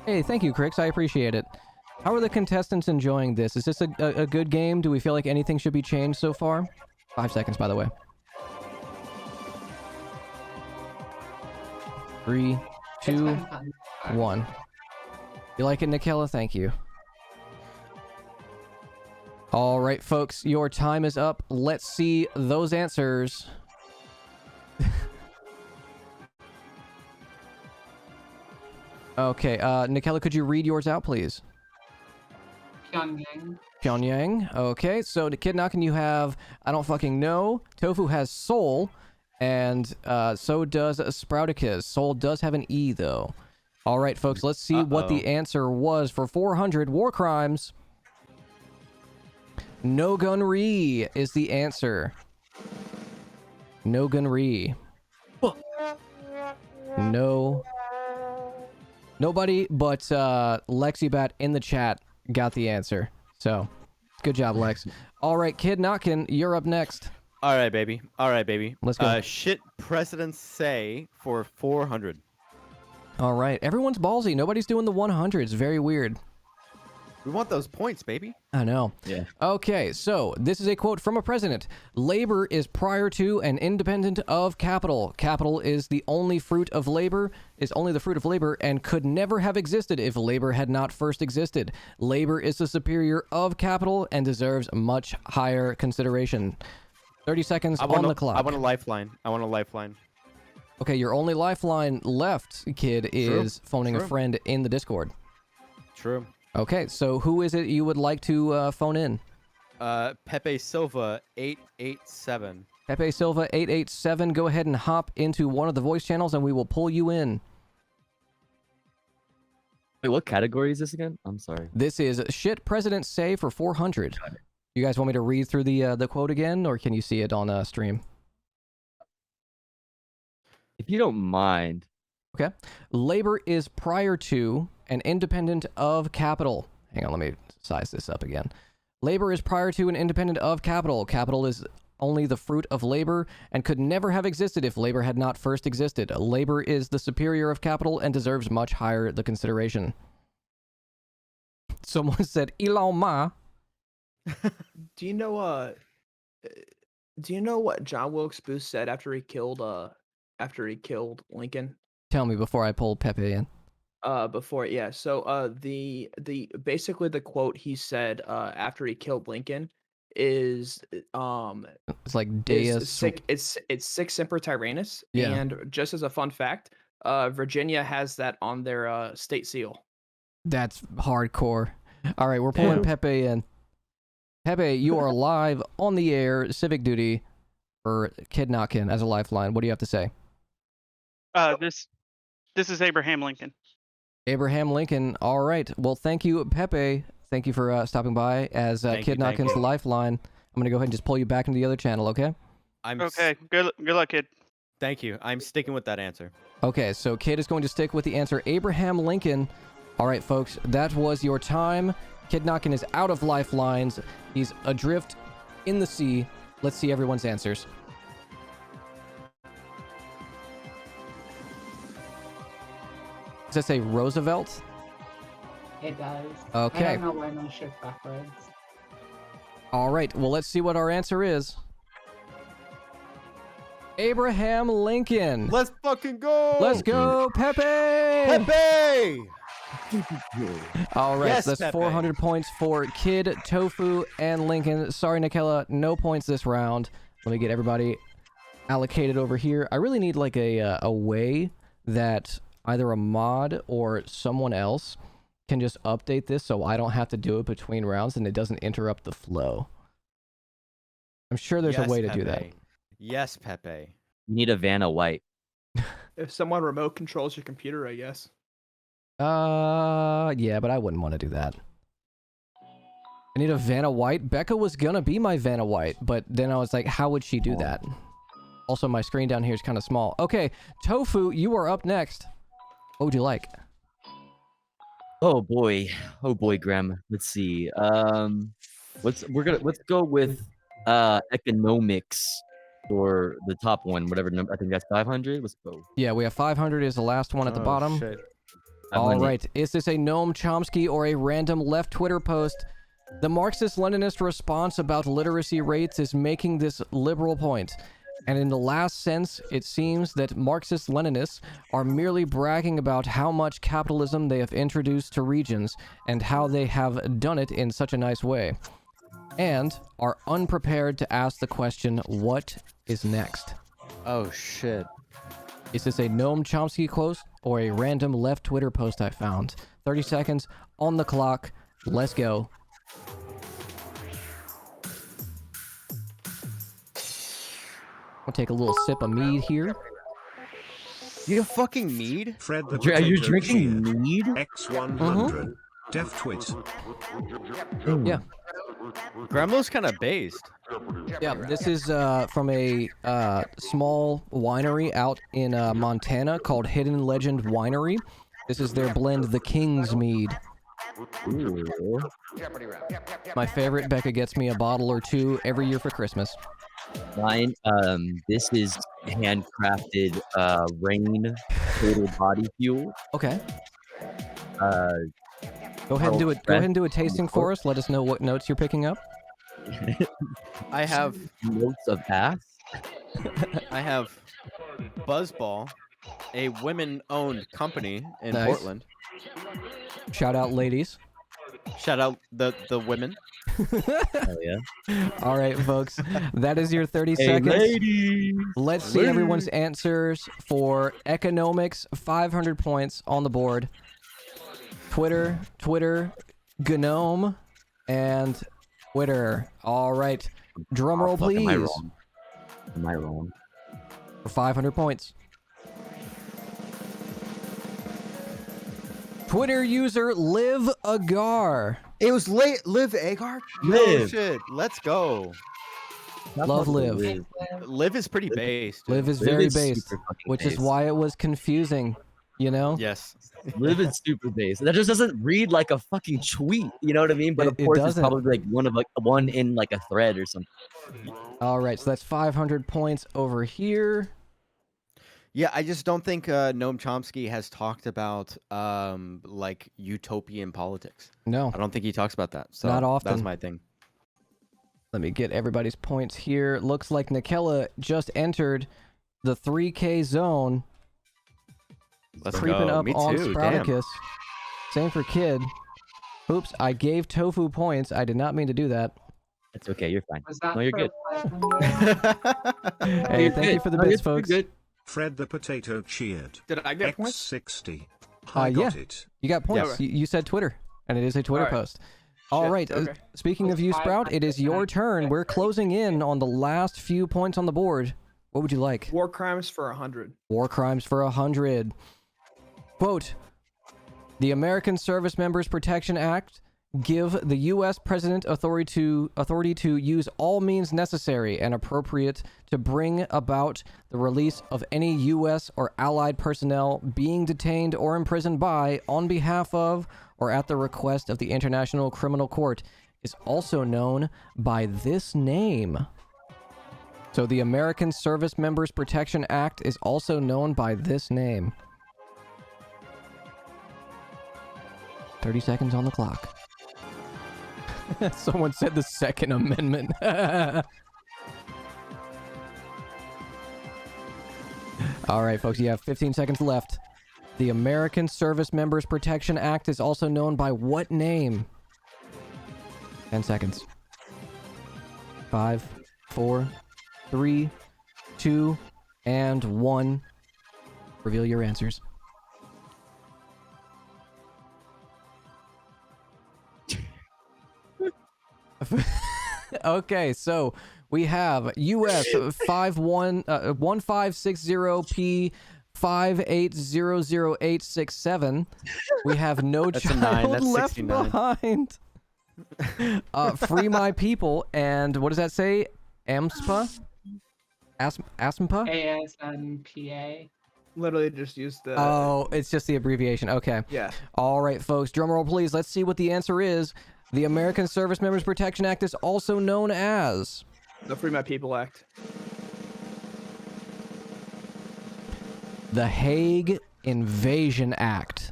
Hey, thank you, Crix. I appreciate it. How are the contestants enjoying this? Is this a good game? Do we feel like anything should be changed so far? 5 seconds, by the way. 3, 2, 1. You like it, Nikella? Thank you. All right, folks, your time is up. Let's see those answers. Okay, Nikella, could you read yours out, please? Pyongyang. Pyongyang. Okay, so the Kid Knockin' you have, I don't fucking know. Tofu has Seoul, and so does Sprouticus. Seoul does have an E, though. All right, folks, let's see what the answer was for 400 war crimes. No Gunri is the answer. No Gunri. No. Nobody but Lexibat in the chat got the answer. So, good job, Lex. All right, Kid Knockin', you're up next. All right, baby. All right, baby. Let's go. Shit presidents say for 400. All right, everyone's ballsy. Nobody's doing the 100s. Very weird. We want those points, baby. I know. Yeah. Okay, so this is a quote from a president. Labor is prior to and independent of capital. Capital is the only fruit of labor, is only the fruit of labor, and could never have existed if labor had not first existed. Labor is the superior of capital and deserves much higher consideration. 30 seconds on the clock. I want a lifeline. I want a lifeline. Okay, your only lifeline left, Kid, is phoning a friend in the Discord. True. Okay, so who is it you would like to phone in? Pepe Silva 887. Pepe Silva 887. Go ahead and hop into one of the voice channels, and we will pull you in. Wait, what category is this again? I'm sorry. This is shit presidents say for 400. You guys want me to read through the quote again, or can you see it on stream? If you don't mind. Okay. Labor is prior to and independent of capital. Hang on, let me size this up again. Labor is prior to and independent of capital. Capital is only the fruit of labor and could never have existed if labor had not first existed. Labor is the superior of capital and deserves much higher the consideration. Someone said Elon Ma. Do you know what John Wilkes Booth said after he killed Lincoln? Tell me before I pull Pepe in. Before, yeah. So the basically the quote he said after he killed Lincoln is it's like Deus it's Sic Semper Tyrannis. Yeah. And just as a fun fact, Virginia has that on their state seal. That's hardcore. All right, we're pulling Pepe in. Pepe, you are live on the air, civic duty for Kidnockin as a lifeline. What do you have to say? This is Abraham Lincoln. Abraham Lincoln. All right. Well, thank you, Pepe. Thank you for stopping by as Kidnockin's lifeline. I'm going to go ahead and just pull you back into the other channel, okay? Okay. Good luck, kid. Thank you. I'm sticking with that answer. Okay, so Kid is going to stick with the answer Abraham Lincoln. All right, folks, that was your time. Kidnockin is out of lifelines. He's adrift in the sea. Let's see everyone's answers. Does that say Roosevelt? It does. Okay. I don't know why my shit's backwards. All right, well, let's see what our answer is. Abraham Lincoln. Let's fucking go! Let's go, Pepe! Pepe! All right, Yes, so that's Pepe. 400 points for Kid, Tofu, and Lincoln. Sorry, Nikela, no points this round. Let me get everybody allocated over here. I really need like a way that either a mod or someone else can just update this so I don't have to do it between rounds and it doesn't interrupt the flow. I'm sure there's a way to do that. Yes, Pepe. You need a Vanna White. If someone remote controls your computer, I guess. Yeah, but I wouldn't want to do that. I need a Vanna White. Becca was gonna be my Vanna White, but then I was like, how would she do that? Also, my screen down here is kind of small. Okay, Tofu, you are up next. What would you like? Oh boy, Graham. Let's see. Let's go with economics for the top one, whatever number. I think that's 500. Let's go. Yeah, we have 500 is the last one at the bottom. Shit. All right, is this a Noam Chomsky or a random left Twitter post? The Marxist-Leninist response about literacy rates is making this liberal point. And in the last sense, it seems that Marxist-Leninists are merely bragging about how much capitalism they have introduced to regions and how they have done it in such a nice way, and are unprepared to ask the question, what is next? Oh, shit. Is this a Noam Chomsky quote or a random left Twitter post I found? 30 seconds on the clock. Let's go. I'll take a little sip of mead here. You have fucking mead? Fred the Are you Potato drinking Cheer. mead? X100. Def Twit. Yeah. Gremloe's kind of based. Yeah, this is from a small winery out in Montana called Hidden Legend Winery. This is their blend, the King's Mead. Ooh. My favorite. Becca gets me a bottle or two every year for Christmas. Mine, this is handcrafted rain total body fuel. Okay. Go ahead and do it. Go ahead and do a tasting for us. Let us know what notes you're picking up. I have Notes of ass. I have Buzzball, a women-owned company in Nice. Portland. Shout out, ladies. Shout out the women. Oh yeah. All right, folks. That is your 30 Hey, seconds. ladies. Let's see everyone's answers for economics. 500 points on the board. Twitter, Gnome, and Twitter. All right. Drum roll, Fuck, please. Am I wrong? For 500 points. Twitter user Live Agar. It was Liv Agar? Oh Liv. shit. Let's go. Love Liv. Liv is pretty based. Liv is Liv very is based, super fucking which is based. why it was confusing, you know? Yes. Live is super base. That just doesn't read like a fucking tweet. You know what I mean? But It of course, it's doesn't. probably like one in like a thread or something. All right, so that's 500 points over here. Yeah, I just don't think Noam Chomsky has talked about like utopian politics. No, I don't think he talks about that. So Not That's often. my thing. let me get everybody's points here. Looks like Nikela just entered the 3K zone. Let's Creeping go. up Me on too. Damn. Sproutacus. Same for Kid. Oops, I gave Tofu points. I did not mean to do that. It's okay. You're fine. Was that No, you're for good. 500? Hey, You're thank you good. for the No, bits, you're folks. good. Fred the Potato cheered. Did I get points? X60. I got Yeah. it. You got points. Yes. You said Twitter, and it is a Twitter Alright. post. All Shit, right. okay. Speaking of you, Sprout, it is your turn. We're closing in on the last few points on the board. What would you like? War crimes for 100. War crimes for 100. Quote, the American Service Members Protection Act give the U.S. President authority to use all means necessary and appropriate to bring about the release of any U.S. or allied personnel being detained or imprisoned by, on behalf of, or at the request of the International Criminal Court is also known by this name. So the American Service Members Protection Act is also known by this name. 30 seconds on the clock. Someone said the Second Amendment. All right, folks, you have 15 seconds left. The American Service Members Protection Act is also known by what name? 10 seconds. 5, 4, 3, 2, and 1. Reveal your answers. Okay, so we have US 1560P 5800867. We have No That's a 9, Child that's Left 69. Behind. Free My People, and what does that say? AMSPA? ASMPA? ASMPA. Literally just use the. Oh, it's just the abbreviation. Okay. Yeah. All right, folks. Drum roll, please. Let's see what the answer is. The American Service Members Protection Act is also known as The Free My People Act. the Hague Invasion Act,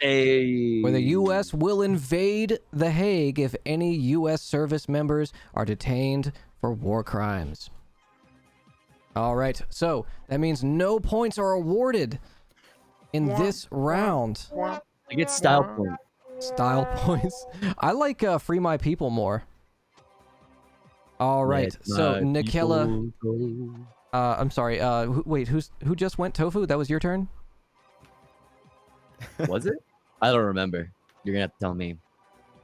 Hey. where the U.S. will invade The Hague if any U.S. service members are detained for war crimes. All right, so that means no points are awarded in this round. I get style points. Style points. I like Free My People more. All right, Let so my Nikela, people go. I'm sorry. Wait, who just went? Tofu? That was your turn. Was it? I don't remember. You're gonna have to tell me.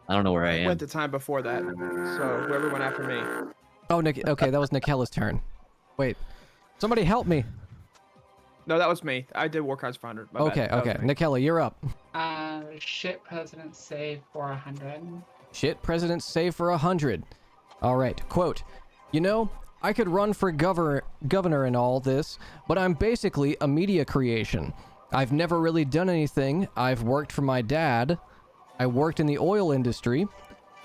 I don't know where I am. Went the time before that, so whoever went after me. Oh, okay, that was Nikela's turn. Wait, somebody help me. No, that was me. I did War Crimes for 100. My bad. Okay, That was okay, me. Nikela, you're up. Shit president save for 100. Shit, president save for 100. All right, quote, you know, I could run for governor and all this, but I'm basically a media creation. I've never really done anything. I've worked for my dad. I worked in the oil industry,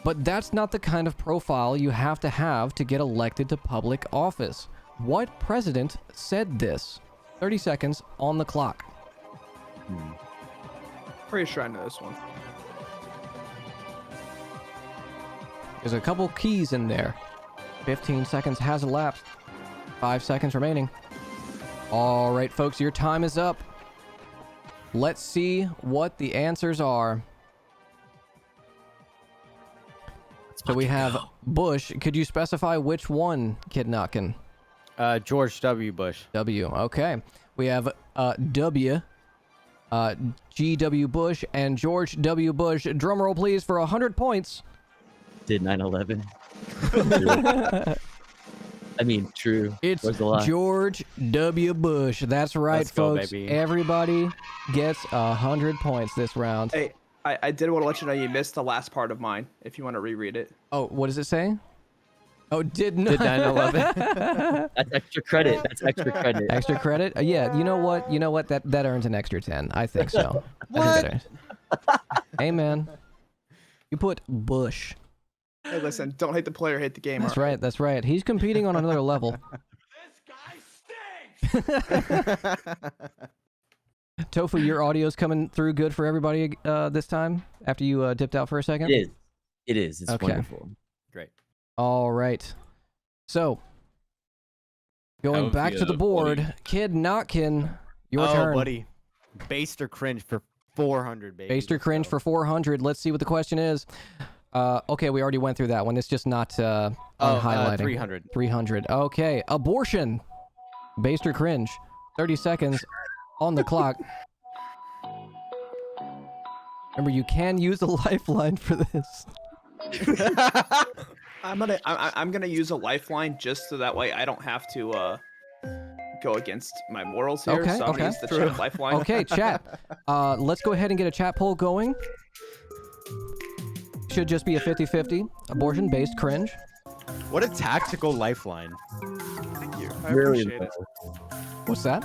but that's not the kind of profile you have to get elected to public office. What president said this? 30 seconds on the clock. Pretty sure I know this one. There's a couple keys in there. 15 seconds has elapsed. 5 seconds remaining. All right, folks, your time is up. Let's see what the answers are. So we have Bush. Could you specify which one, Kid Knockin'? George W. Bush. W. Okay. We have W. G.W. Bush and George W. Bush. Drum roll, please, for 100 points. Did 9/11? I mean, true. It's Where's the lie? George W. Bush. That's right, Let's go, folks. baby. Everybody gets 100 points this round. Hey, I did want to let you know you missed the last part of mine. If you want to reread it. Oh, what does it say? Oh, did 9/11. That's extra credit. That's extra credit. Extra credit? Yeah, you know what? You know what? That earns an extra 10. I think so. What? Hey, man. You put Bush. Hey, listen, don't hate the player, hate the game. That's all right. That's right. He's competing on another level. Tofu, your audio's coming through good for everybody this time after you dipped out for a second? It is. It is. It's Okay. wonderful. Great. All right. So, going How's back the, to the board, buddy? Kid Knockin', your oh, turn. buddy. Based or cringe for 400, baby. Based or Let's cringe go. for 400. Let's see what the question is. Okay, we already went through that one. It's just not on highlighting. 300. 300. Okay. Abortion. Based or cringe. 30 seconds on the clock. Remember, you can use a lifeline for this. I'm gonna use a lifeline just so that way I don't have to go against my morals here. Okay, So I'm gonna okay. use the chat lifeline. Okay, chat. Let's go ahead and get a chat poll going. Should just be a 50-50 abortion-based cringe. What a tactical lifeline. Thank you. I Really appreciate it. What's that?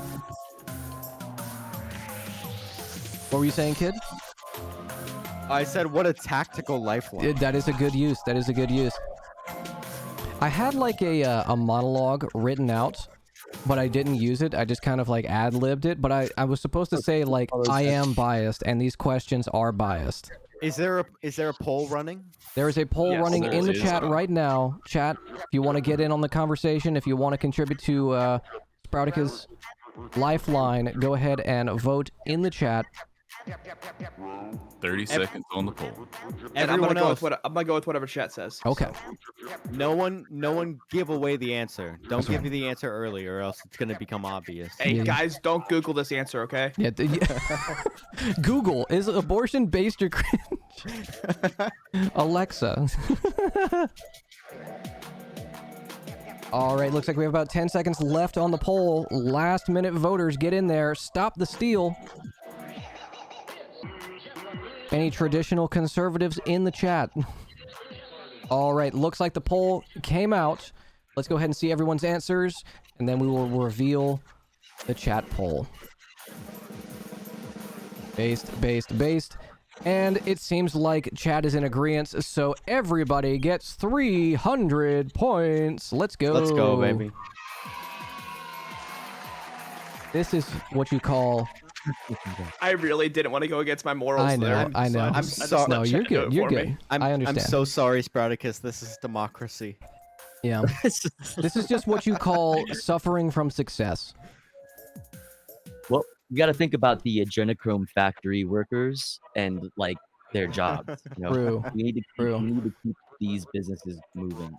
What were you saying, kid? I said, what a tactical lifeline. That is a good use. That is a good use. I had like a monologue written out, but I didn't use it. I just kind of like ad-libbed it. But I was supposed to say like, I am biased, and these questions are biased. Is there a poll running? There is a poll running there in the is. chat right now. Chat, if you want to get in on the conversation, if you want to contribute to Sproutica's lifeline, go ahead and vote in the chat. 30 seconds on the poll. And I'm gonna Everyone go with whatever chat says. Okay. No one give away the answer. Don't give you the answer early, or else it's gonna become obvious. Hey Yeah. guys, don't Google this answer, okay? Yeah. Google, is abortion based or cringe? Alexa. All right, looks like we have about 10 seconds left on the poll. Last minute voters, get in there. Stop the steal. Any traditional conservatives in the chat? All right, looks like the poll came out. Let's go ahead and see everyone's answers, and then we will reveal the chat poll. Based. And it seems like chat is in agreement, so everybody gets 300 points. Let's go. Let's go, baby. This is what you call... I really didn't want to go against my morals. I know, there. I know. I'm sorry. No, you're good. You're good. I understand. I'm so sorry, Sprouticus. This is democracy. Yeah. This is just what you call suffering from success. Well, you got to think about the adrenochrome factory workers and like their jobs. You know? True. We need to True. we need to keep these businesses moving.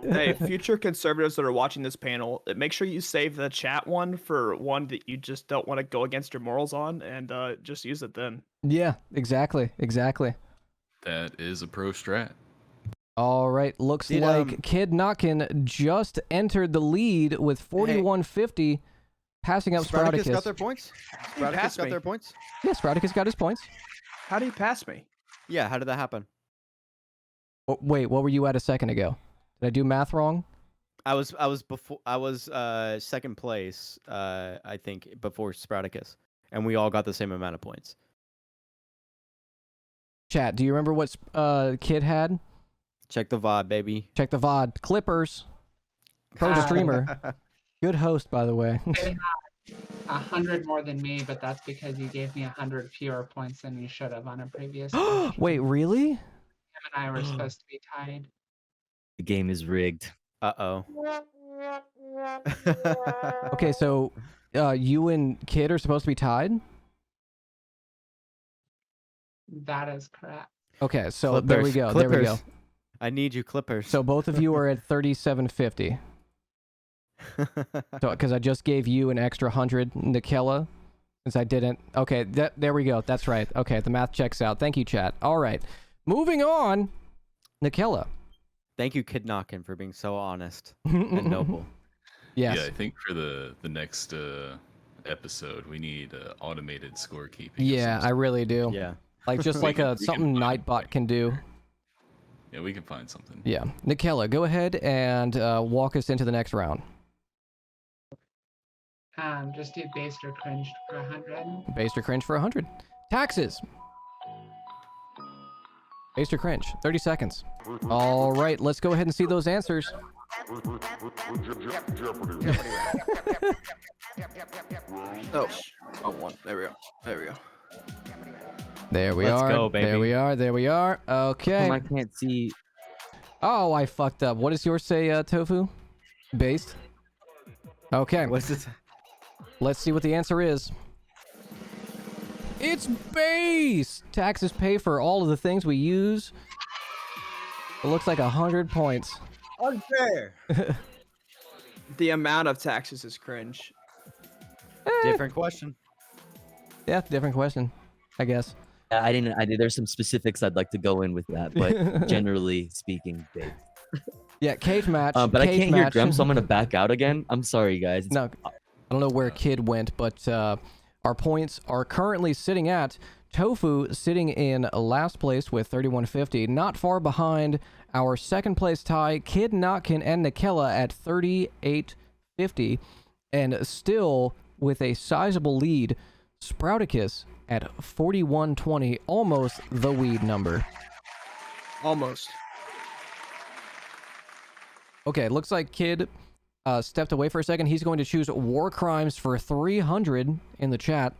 Hey, future conservatives that are watching this panel, make sure you save the chat one for one that you just don't want to go against your morals on, and just use it then. Yeah, exactly. That is a pro strat. All right, looks like Kid Knockin just entered the lead with 4150, passing up Sprouticus got Sprouticus. their points. He Sprouticus passed got me. their points. Yeah, Sprouticus got his points. How do you pass me? Yeah, how did that happen? Oh, wait, what were you at a second ago? Did I do math wrong? I was second place, I think, before Sprouticus, and we all got the same amount of points. Chat, do you remember what Kid had? Check the VOD, baby. Check the VOD. Clippers. Pro streamer. Good host, by the way. They had 100 more than me, but that's because you gave me 100 fewer points than you should have on a previous. Wait, really? Him and I were supposed to be tied. The game is rigged. Uh-oh. Okay, so you and Kid are supposed to be tied? That is correct. Okay, so there we go. Clippers. There we go. I need you, Clippers. So both of you are at 3750. So because I just gave you an extra 100, Nikela, since I didn't. Okay, there we go. That's right. Okay, the math checks out. Thank you, chat. All right, moving on. Nikela. Thank you, Kid Knockin, for being so honest and noble. Yes. Yeah, I think for the next episode, we need automated scorekeeping. Yeah, I really do. Yeah. Like just like a something Nightbot can do. Yeah, we can find something. Yeah. Nikela, go ahead and walk us into the next round. Just do based or cringed for 100. Based or cringe for 100. Taxes. Based or cringe. 30 seconds. All right, let's go ahead and see those answers. One. There we go. There we go. There we Let's are. go, baby. There we are. There we are. Okay. I can't see. Oh, I fucked up. What does yours say, Tofu? Based? Okay. What's this? Let's see what the answer is. It's base! Taxes pay for all of the things we use. It looks like 100 points. Unfair. The amount of taxes is cringe. Different question. Yeah, different question. I guess. I didn't. There's some specifics I'd like to go in with that, but generally speaking, big. Yeah, cage match. But I cage can't hear match. Grem, so I'm gonna back out again. I'm sorry, guys. No, I don't know where Kid went, but our points are currently sitting at Tofu sitting in last place with 3150, not far behind our second place tie, Kid Notkin and Nikella at 3850, and still with a sizable lead, Sprouticus at 4120, almost the weed number. Almost. Okay, looks like Kid stepped away for a second. He's going to choose War Crimes for 300 in the chat.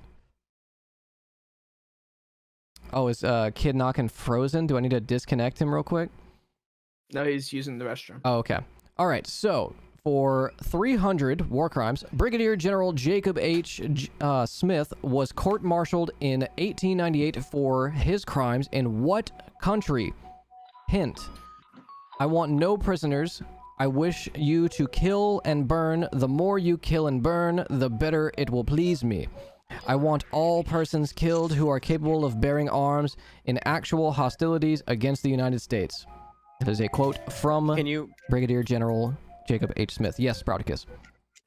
Oh, is Kid Knockin' frozen? Do I need to disconnect him real quick? No, he's using the restroom. Oh, okay. All right, so for 300 War Crimes, Brigadier General Jacob H. Smith was court-martialed in 1898 for his crimes in what country? Hint. I want no prisoners. I wish you to kill and burn. The more you kill and burn, the better it will please me. I want all persons killed who are capable of bearing arms in actual hostilities against the United States. That is a quote from Brigadier General Jacob H. Smith. Yes, Sprouticus.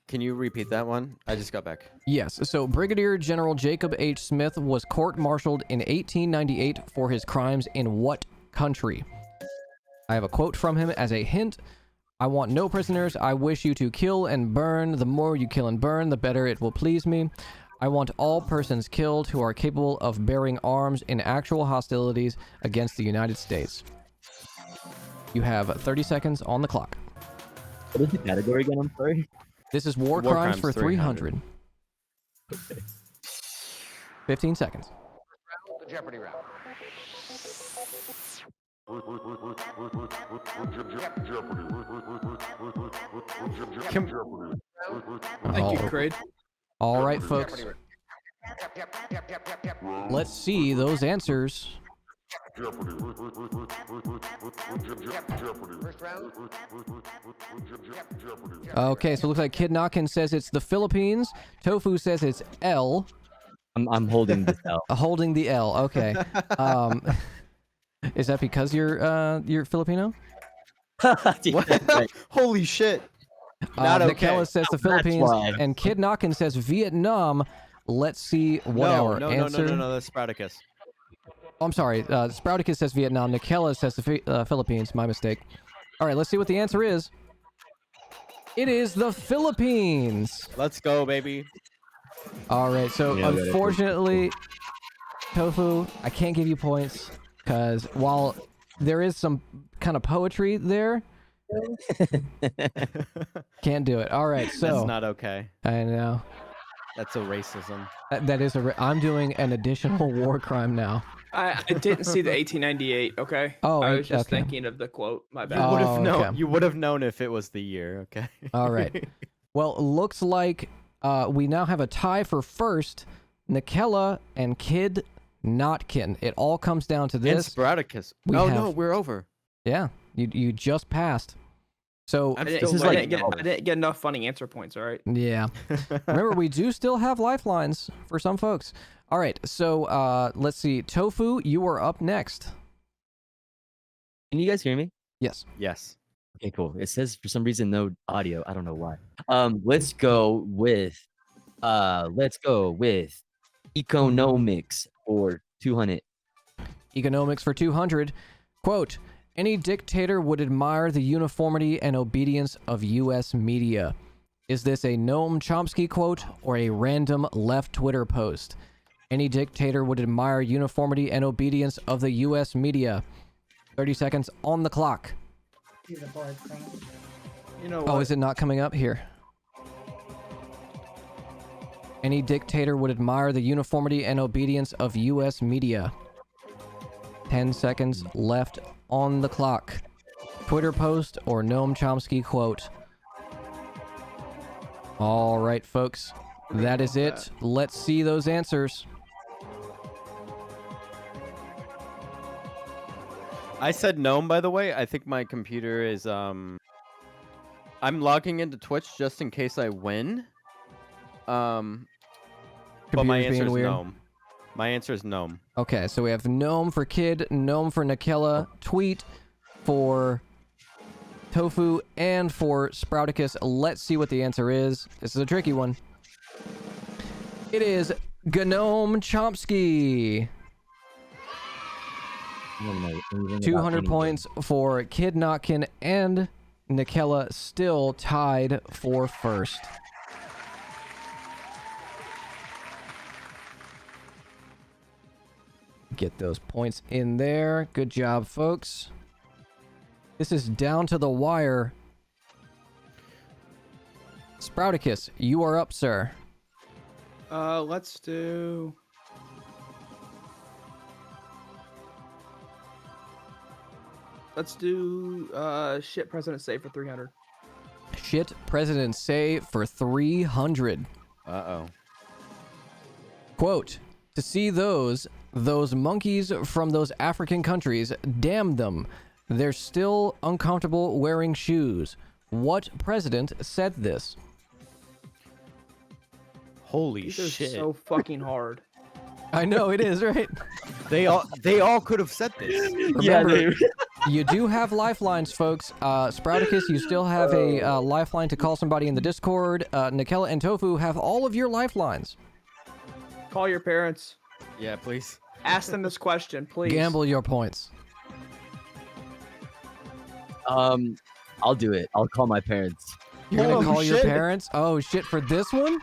Can you repeat that one? I just got back. Yes, so Brigadier General Jacob H. Smith was court-martialed in 1898 for his crimes in what country? I have a quote from him as a hint. I want no prisoners. I wish you to kill and burn. The more you kill and burn, the better it will please me. I want all persons killed who are capable of bearing arms in actual hostilities against the United States. You have 30 seconds on the clock. What is the category again? I'm sorry. This is War Crimes for 300. Okay. 15 seconds. The Jeopardy round. Thank you, Craig. All right, folks. Let's see those answers. Okay, so it looks like Kid Knockin says it's the Philippines. Tofu says it's L. I'm holding the L. Holding the L. Okay. Is that because you're Filipino? Holy shit! Not okay. Nikella says the Philippines, and Kid Knockin says Vietnam. Let's see what our answer. No, that's Sprouticus. Oh, I'm sorry. Sprouticus says Vietnam. Nikella says the Philippines. My mistake. All right, let's see what the answer is. It is the Philippines. Let's go, baby. All right, so unfortunately, Tofu, I can't give you points because while there is some kind of poetry there, can't do it. All right, so that's not okay. I know. That's a racism. That is I'm doing an additional war crime now. I didn't see the 1898. Okay. Oh, I was just thinking of the quote. My bad. You would have known. Okay. You would have known if it was the year. Okay. All right. Well, it looks like we now have a tie for first. Nikella and Kid Notkin. It all comes down to this. And Sprouticus. No, we're over. Yeah, you just passed. So I didn't get enough funny answer points. All right. Yeah. Remember, we do still have lifelines for some folks. All right. So let's see. Tofu, you are up next. Can you guys hear me? Yes. Yes. Okay, cool. It says for some reason no audio. I don't know why. Let's go with economics for 200. Economics for 200. Quote, any dictator would admire the uniformity and obedience of U.S. media. Is this a Noam Chomsky quote or a random left Twitter post? Any dictator would admire uniformity and obedience of the U.S. media. 30 seconds on the clock. You know what? Oh, is it not coming up here? Any dictator would admire the uniformity and obedience of U.S. media. 10 seconds left on the clock. Twitter post or Noam Chomsky quote. All right, folks. That is it. Let's see those answers. I said Noam, by the way. I think my computer is I'm logging into Twitch just in case I win. But my answer is Noam. My answer is gnome. Okay, so we have gnome for Kid, gnome for Nikella, tweet for Tofu, and for Sprouticus. Let's see what the answer is. This is a tricky one. It is Gnome Chomsky. 200 points for Kid Notkin, and Nikella still tied for first. Get those points in there. Good job, folks. This is down to the wire. Sprouticus, you are up, sir. Let's do. Shit President Say for 300. Shit President Say for 300. Uh-oh. Quote, to see those monkeys from those African countries, damn them. They're still uncomfortable wearing shoes. What president said this? Holy These shit. are so fucking hard. I know it is, right? They all could have said this. Remember, you do have lifelines, folks. Sprouticus, you still have a lifeline to call somebody in the Discord. Nikella and Tofu have all of your lifelines. Call your parents. Yeah, please. Ask them this question, please. Gamble your points. I'll do it. I'll call my parents. You're gonna call your parents? Oh shit, for this one?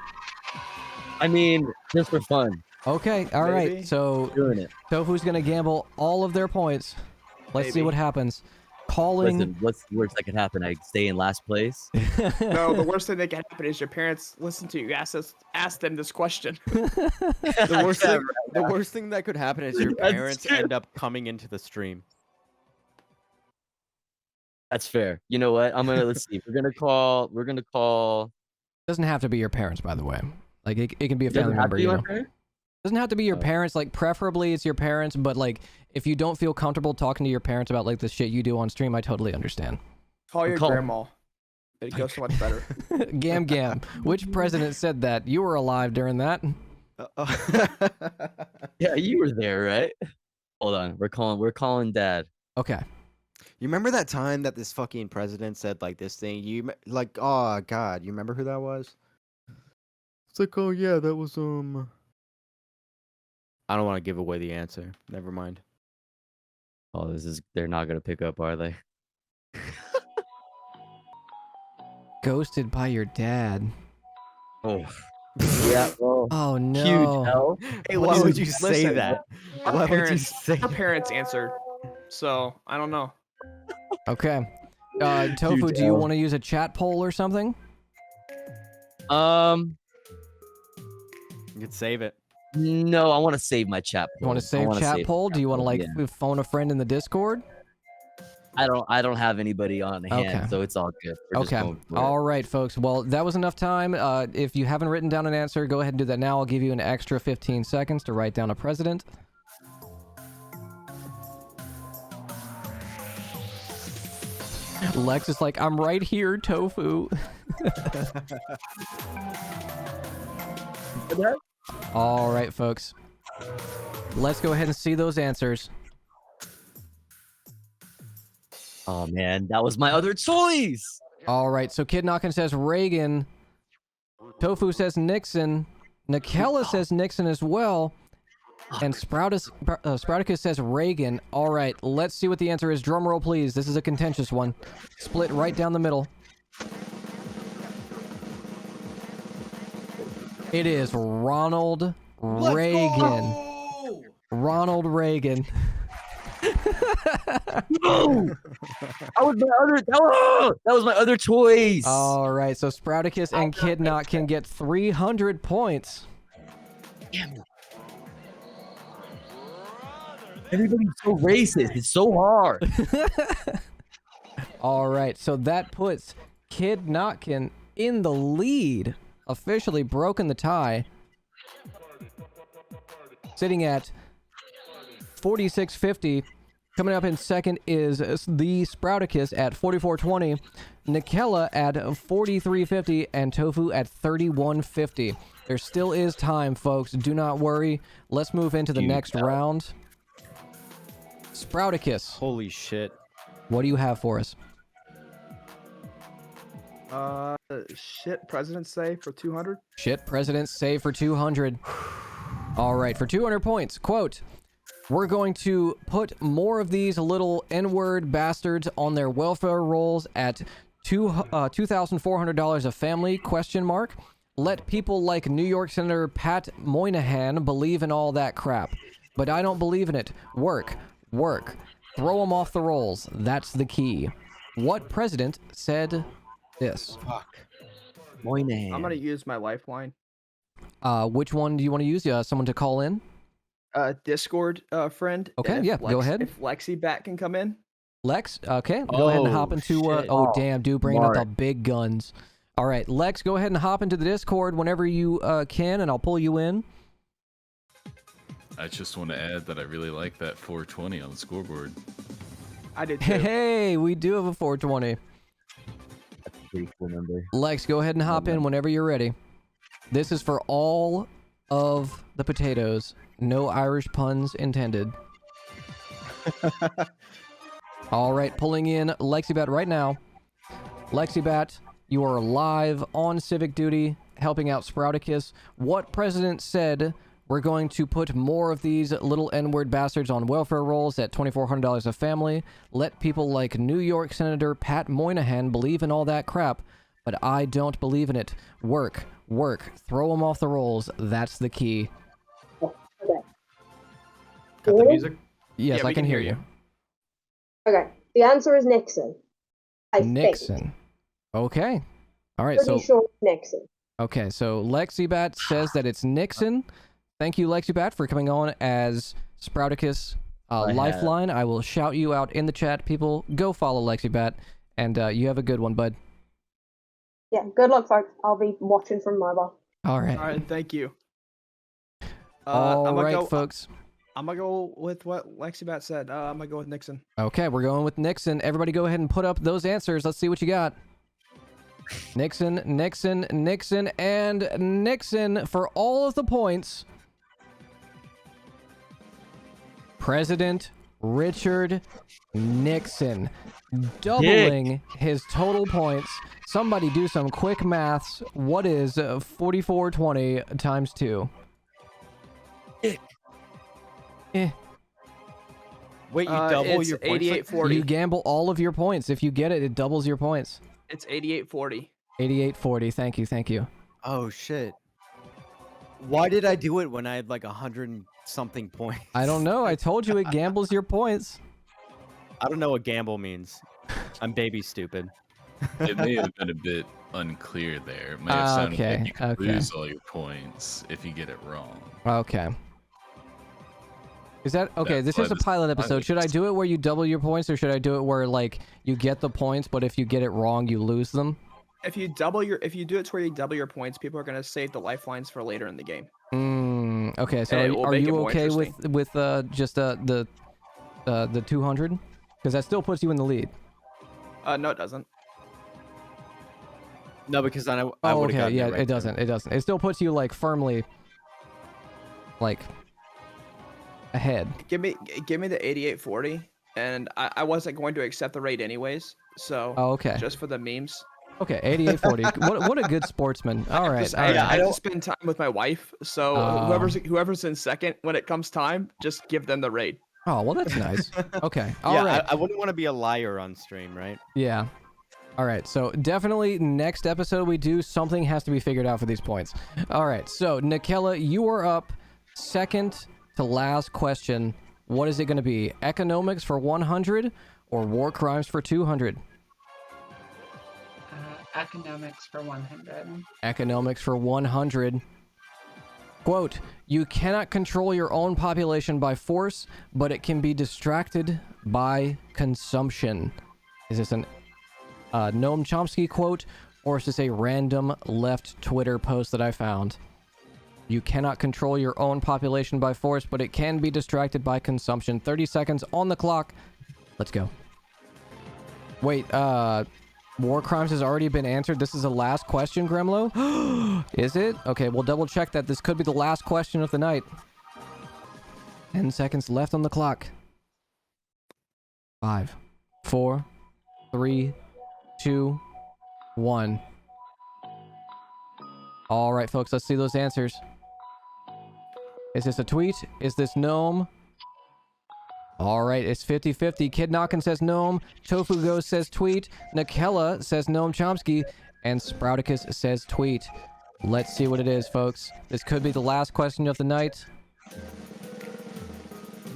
I mean, just for fun. Okay, all right. So Doing it. Tofu's gonna gamble all of their points. Let's see what happens. Calling. Listen, what's the worst that could happen? I stay in last place. No, the worst thing that can happen is your parents listen to you. Ask them this question. The worst thing that could happen is your parents end up coming into the stream. That's fair. You know what? Let's see. We're gonna call. Doesn't have to be your parents, by the way. Like it can be a family Doesn't have member. to be You my know. parents? Doesn't have to be your parents. Like preferably it's your parents, but like if you don't feel comfortable talking to your parents about like the shit you do on stream, I totally understand. Call your grandma. It goes so much better. Gam. Which president said that? You were alive during that. Yeah, you were there, right? Hold on. We're calling Dad. Okay. You remember that time that this fucking president said like this thing? Oh god, you remember who that was? It's like, oh yeah, that was I don't want to give away the answer. Never mind. Oh, they're not gonna pick up, are they? Ghosted by your dad. Oh. Yeah. Well, oh no. Huge L. Hey, why would you say that? Why would you say Our parents answered. So I don't know. Okay. Tofu, do you want to use a chat poll or something? You could save it. No, I want to save my chat poll. You want to save chat poll? Do you want to phone a friend in the Discord? I don't have anybody on hand, so it's all good. We're just going for it. All right, folks. Well, that was enough time. If you haven't written down an answer, go ahead and do that now. I'll give you an extra 15 seconds to write down a president. Lex is like, I'm right here, Tofu. All right, folks. Let's go ahead and see those answers. Oh man, that was my other choice. All right, so Kid Knockin' says Reagan. Tofu says Nixon. Nikella says Nixon as well. And Sprouticus says Reagan. All right, let's see what the answer is. Drum roll, please. This is a contentious one. Split right down the middle. It is Ronald Reagan. Ronald Reagan. No! That was my other choice. All right, so Sprouticus and Kidnot can get 300 points. Damn. Everybody's so racist. It's so hard. All right, so that puts Kid Notkin in the lead, officially broken the tie, sitting at 4650. Coming up in second is the Sprouticus at 4420, Nikella at 4350, and Tofu at 3150. There still is time, folks. Do not worry. Let's move into the next round. Sprouticus. Holy shit. What do you have for us? Shit, presidents say for 200. Shit, presidents say for 200. All right, for 200 points. Quote, we're going to put more of these little N-word bastards on their welfare rolls at $2,400 a family, question mark. Let people like New York Senator Pat Moynihan believe in all that crap. But I don't believe in it. Work. Throw them off the rolls. That's the key. What president said this? Fuck. Moynihan. I'm gonna use my lifeline. Which one do you want to use? Someone to call in? Discord friend. Okay, yeah, go ahead. If Lexi Bat can come in. Lex, okay, go ahead and hop into. Shit. Damn, dude, bringing out the big guns. All right, Lex, go ahead and hop into the Discord whenever you can, and I'll pull you in. I just want to add that I really like that 420 on the scoreboard. I did too. Hey, we do have a 420. That's a pretty cool number. Lex, go ahead and hop in whenever you're ready. This is for all of the potatoes. No Irish puns intended. All right, pulling in Lexibat right now. Lexibat, you are live on civic duty, helping out Sprouticus. What president said we're going to put more of these little N-word bastards on welfare rolls at $2,400 a family? Let people like New York Senator Pat Moynihan believe in all that crap, but I don't believe in it. Work. Throw them off the rolls. That's the key. Cut the music? Yes, Yeah, I can hear you. Okay, the answer is Nixon. I Nixon. think. Okay. All right, Pretty sure it's Nixon. Okay, so Lexibat says that it's Nixon. Thank you, Lexibat, for coming on as Sprouticus Lifeline. I will shout you out in the chat. People, go follow Lexibat, and you have a good one, bud. Yeah, good luck, folks. I'll be watching from mobile. All right. All right, thank you. All right, folks. I'm gonna go with what Lexibat said. I'm gonna go with Nixon. Okay, we're going with Nixon. Everybody go ahead and put up those answers. Let's see what you got. Nixon, and Nixon for all of the points. President Richard Nixon, doubling his total points. Somebody do some quick maths. What is 4420 times 2? Wait, you double your points? 8840. You gamble all of your points. If you get it, it doubles your points. It's 8840. 8840. Thank you. Oh shit. Why did I do it when I had like 100 and something points? I don't know. I told you it gambles your points. I don't know what gamble means. I'm baby stupid. It may have been a bit unclear there. It may have sounded like you could lose all your points if you get it wrong. Okay. Is that okay? This is a pilot episode. Should I do it where you double your points, or should I do it where like you get the points, but if you get it wrong, you lose them? If you do it to where you double your points, people are gonna save the lifelines for later in the game. Okay, so are you okay with just the 200? Because that still puts you in the lead. No, it doesn't. No, because I would have okay, gotten yeah, it right it doesn't. It doesn't. It still puts you like firmly, like ahead. Give me the 8840, and I wasn't going to accept the raid anyways. So okay. Just for the memes. Okay, 8840. what a good sportsman. All right. I have to spend time with my wife, so whoever's in second when it comes time, just give them the raid. Oh well, that's nice. Okay. All right. I wouldn't want to be a liar on stream, right? Yeah. All right, so definitely next episode we do, something has to be figured out for these points. All right, so Nikela, you are up second to last question. What is it going to be? Economics for 100 or war crimes for 200? Economics for 100. Economics for 100. Quote, you cannot control your own population by force, but it can be distracted by consumption. Is this an Noam Chomsky quote, or is this a random left Twitter post that I found? You cannot control your own population by force, but it can be distracted by consumption. 30 seconds on the clock. Let's go. Wait, War crimes has already been answered. This is the last question, Gremloe. Is it? Okay, we'll double check that. This could be the last question of the night. 10 seconds left on the clock. 5, 4, 3, 2, 1. All right, folks, let's see those answers. Is this a tweet? Is this gnome? All right, it's 50-50. Kid Knockin' says gnome. Tofu Ghost says tweet. Nikella says gnome Chomsky. And Sprouticus says tweet. Let's see what it is, folks. This could be the last question of the night.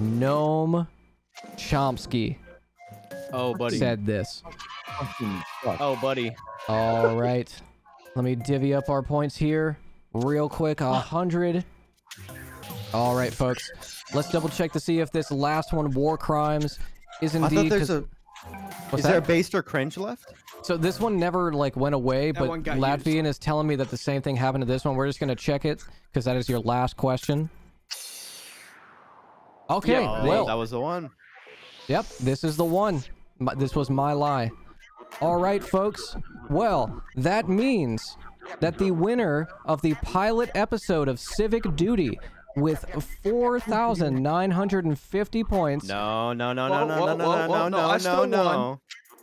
Gnome Chomsky. Oh, buddy. Said this. Oh, buddy. All right. Let me divvy up our points here real quick. 100. All right, folks. Let's double check to see if this last one, War Crimes, is indeed... I thought there's a... Is there a based or cringe left? So this one never, like, went away, but one got Latvian is telling me that the same thing happened to this one. We're just going to check it, because that is your last question. Okay, well... That was the one. Yep, this is the one. This was my lie. All right, folks. Well, that means that the winner of the pilot episode of Civic Duty with 4,950 points. No.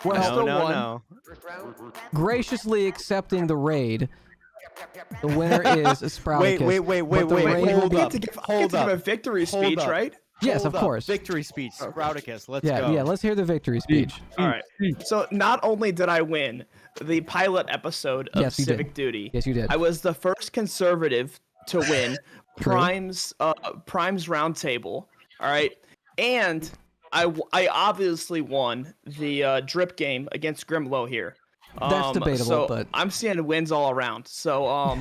Well, graciously accepting the raid. The winner is Sprouticus. Wait. Hold up. A victory speech, right? Yes, of course. Victory speech. Sprouticus. Let's go. Yeah, let's hear the victory speech. All right. So not only did I win the pilot episode of Civic Duty. Yes, you did. I was the first conservative to win Prime's Roundtable. All right. And I obviously won the drip game against Gremloe here. That's debatable, so but I'm seeing wins all around. So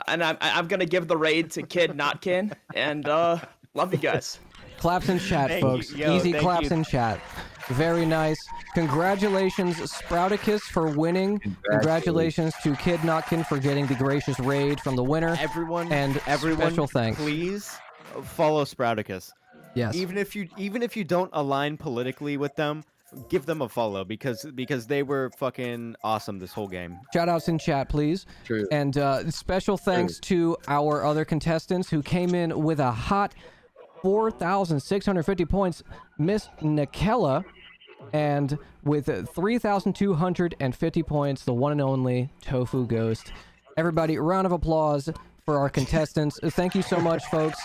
and I'm gonna give the raid to Kid Notkin, and love you guys. Claps in chat, folks. Easy claps in chat. Very nice. Congratulations, Sprouticus, for winning. Congratulations to Kid Notkin for getting the gracious raid from the winner. Everyone, special thanks. Please follow Sprouticus. Yes. Even if you don't align politically with them, give them a follow because they were fucking awesome this whole game. Shout outs in chat, please. True. And special thanks to our other contestants who came in with a hot 4,650 points. Miss Nikella, and with 3,250 points, the one and only Tofu Ghost. Everybody, round of applause for our contestants. Thank you so much, folks,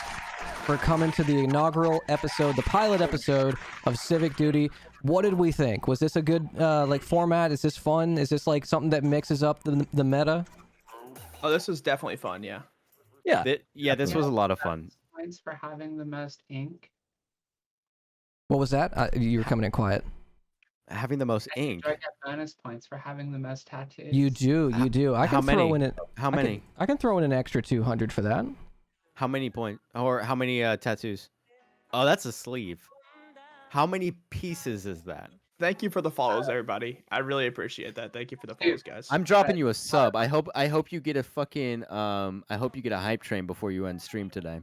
for coming to the inaugural episode, the pilot episode of Civic Duty. What did we think? Was this a good like format? Is this fun? Is this like something that mixes up the meta? Oh, this was definitely fun. Yeah. Yeah, this was a lot of fun. Points for having the most ink. What was that? You were coming in quiet. Having the most ink. I get bonus points for having the most tattoos. You do. I can throw in it. How many? I can throw in an extra 200 for that. How many points? Or how many tattoos? Oh, that's a sleeve. How many pieces is that? Thank you for the follows, everybody. I really appreciate that. Thank you for the follows, guys. I'm dropping you a sub. I hope you get a fucking I hope you get a hype train before you end stream today.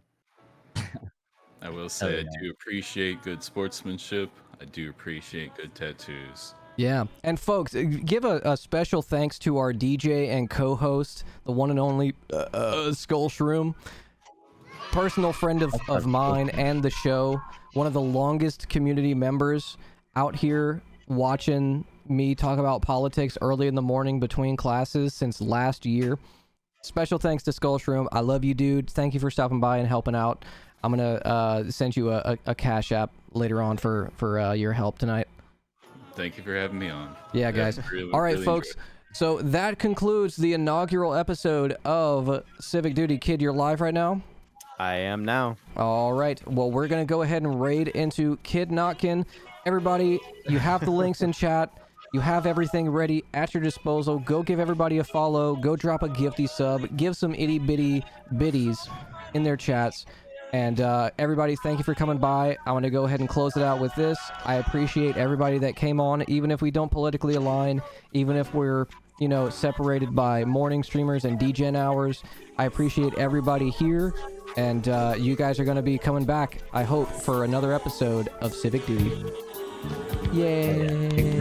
I will say I do appreciate good sportsmanship. I do appreciate good tattoos. Yeah, and folks, give a special thanks to our DJ and co-host, the one and only Skull Shroom, personal friend of mine and the show, one of the longest community members out here watching me talk about politics early in the morning between classes since last year. Special thanks to Skull Shroom. I love you, dude. Thank you for stopping by and helping out. I'm gonna send you a Cash App later on for your help tonight. Thank you for having me on. Yeah, guys. All right, folks. So that concludes the inaugural episode of Civic Duty. Kid, you're live right now? I am now. All right. Well, we're going to go ahead and raid into Kid Notkin. Everybody, you have the links in chat. You have everything ready at your disposal. Go give everybody a follow. Go drop a gifty sub. Give some itty-bitty biddies in their chats. And everybody, thank you for coming by. I want to go ahead and close it out with this. I appreciate everybody that came on, even if we don't politically align, even if we're, you know, separated by morning streamers and DGen hours. I appreciate everybody here, and you guys are going to be coming back, I hope, for another episode of Civic Duty. Yay!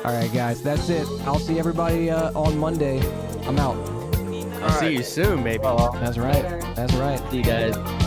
All right, guys, that's it. I'll see everybody on Monday. I'm out. I'll see you soon, maybe. That's right. That's right. See you guys.